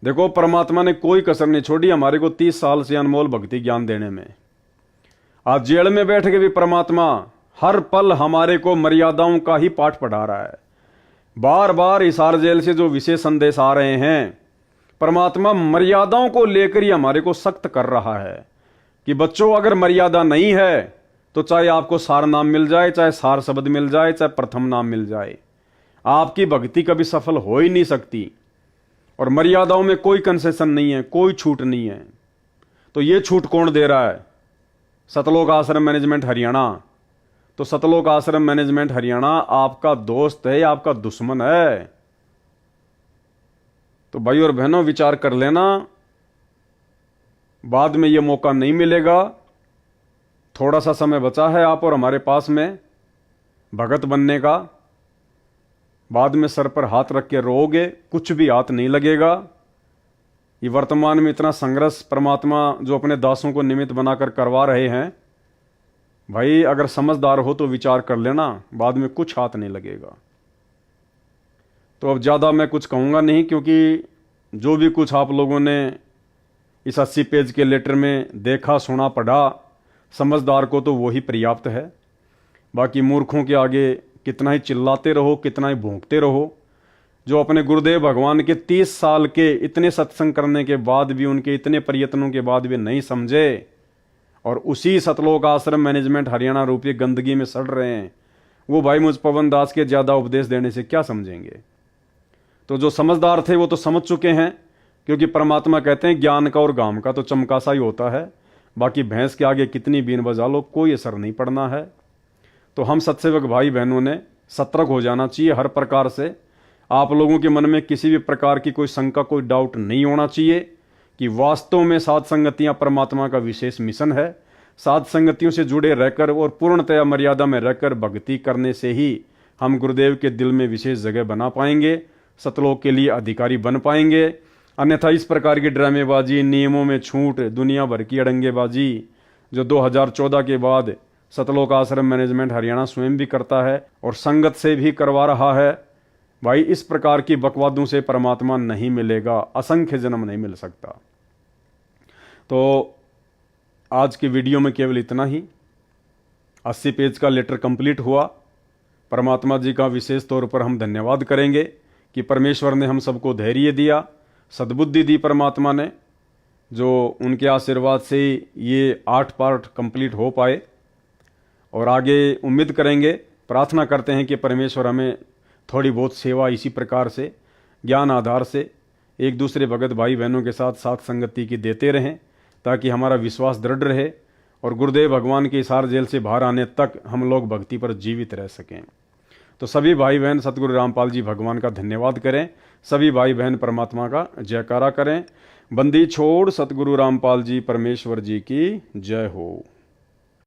देखो, परमात्मा ने कोई कसर नहीं छोड़ी हमारे को 30 साल से अनमोल भक्ति ज्ञान देने में। आज जेल में बैठ के भी परमात्मा हर पल हमारे को मर्यादाओं का ही पाठ पढ़ा रहा है। बार बार हिसार जेल से जो विशेष संदेश आ रहे हैं, परमात्मा मर्यादाओं को लेकर ही हमारे को सख्त कर रहा है कि बच्चों, अगर मर्यादा नहीं है तो चाहे आपको सार नाम मिल जाए, चाहे सार शब्द मिल जाए, चाहे प्रथम नाम मिल जाए, आपकी भक्ति कभी सफल हो ही नहीं सकती। और मर्यादाओं में कोई कंसेशन नहीं है, कोई छूट नहीं है। तो ये छूट कौन दे रहा है? सतलोक आश्रम मैनेजमेंट हरियाणा। तो सतलोक आश्रम मैनेजमेंट हरियाणा आपका दोस्त है, आपका दुश्मन है? तो भाई और बहनों, विचार कर लेना, बाद में यह मौका नहीं मिलेगा। थोड़ा सा समय बचा है आप और हमारे पास में भगत बनने का। बाद में सर पर हाथ रख के रोओगे, कुछ भी हाथ नहीं लगेगा। ये वर्तमान में इतना संघर्ष परमात्मा जो अपने दासों को निमित्त बनाकर करवा रहे हैं, भाई अगर समझदार हो तो विचार कर लेना, बाद में कुछ हाथ नहीं लगेगा। तो अब ज़्यादा मैं कुछ कहूँगा नहीं, क्योंकि जो भी कुछ आप लोगों ने इस 80 पेज के लेटर में देखा, सुना, पढ़ा, समझदार को तो वही पर्याप्त है। बाकी मूर्खों के आगे कितना ही चिल्लाते रहो, कितना ही भौंकते रहो। जो अपने गुरुदेव भगवान के 30 साल के इतने सत्संग करने के बाद भी, उनके इतने प्रयत्नों के बाद भी नहीं समझे और उसी सतलोक आश्रम मैनेजमेंट हरियाणा रूपी गंदगी में सड़ रहे हैं, वो भाई मुझ पवन दास के ज़्यादा उपदेश देने से क्या समझेंगे? तो जो समझदार थे वो तो समझ चुके हैं, क्योंकि परमात्मा कहते हैं ज्ञान का और गाम का तो चमकासा ही होता है, बाकी भैंस के आगे कितनी बीन बजा लो कोई असर नहीं पड़ना है। तो हम सत्सेवक भाई बहनों ने सतर्क हो जाना चाहिए हर प्रकार से। आप लोगों के मन में किसी भी प्रकार की कोई शंका, कोई डाउट नहीं होना चाहिए कि वास्तव में साध संगतियां परमात्मा का विशेष मिशन है। साध संगतियों से जुड़े रहकर और पूर्णतया मर्यादा में रहकर भक्ति करने से ही हम गुरुदेव के दिल में विशेष जगह बना पाएंगे, सतलोक के लिए अधिकारी बन पाएंगे। अन्यथा इस प्रकार की ड्रामेबाजी, नियमों में छूट, दुनिया भर की अड़ंगेबाजी जो 2014 के बाद सतलोक आश्रम मैनेजमेंट हरियाणा स्वयं भी करता है और संगत से भी करवा रहा है, भाई इस प्रकार की बकवादों से परमात्मा नहीं मिलेगा, असंख्य जन्म नहीं मिल सकता। तो आज की वीडियो में केवल इतना ही। 80 पेज का लेटर कंप्लीट हुआ। परमात्मा जी का विशेष तौर पर हम धन्यवाद करेंगे कि परमेश्वर ने हम सबको धैर्य दिया, सद्बुद्धि दी परमात्मा ने, जो उनके आशीर्वाद से ये 8 पार्ट कंप्लीट हो पाए। और आगे उम्मीद करेंगे, प्रार्थना करते हैं कि परमेश्वर हमें थोड़ी बहुत सेवा इसी प्रकार से ज्ञान आधार से एक दूसरे भगत भाई बहनों के साथ साथ संगति की देते रहें, ताकि हमारा विश्वास दृढ़ रहे और गुरुदेव भगवान के हिसार जेल से बाहर आने तक हम लोग भक्ति पर जीवित रह सकें। तो सभी भाई बहन सतगुरु रामपाल जी भगवान का धन्यवाद करें, सभी भाई बहन परमात्मा का जयकारा करें। बंदी छोड़ सतगुरु रामपाल जी परमेश्वर जी की जय हो।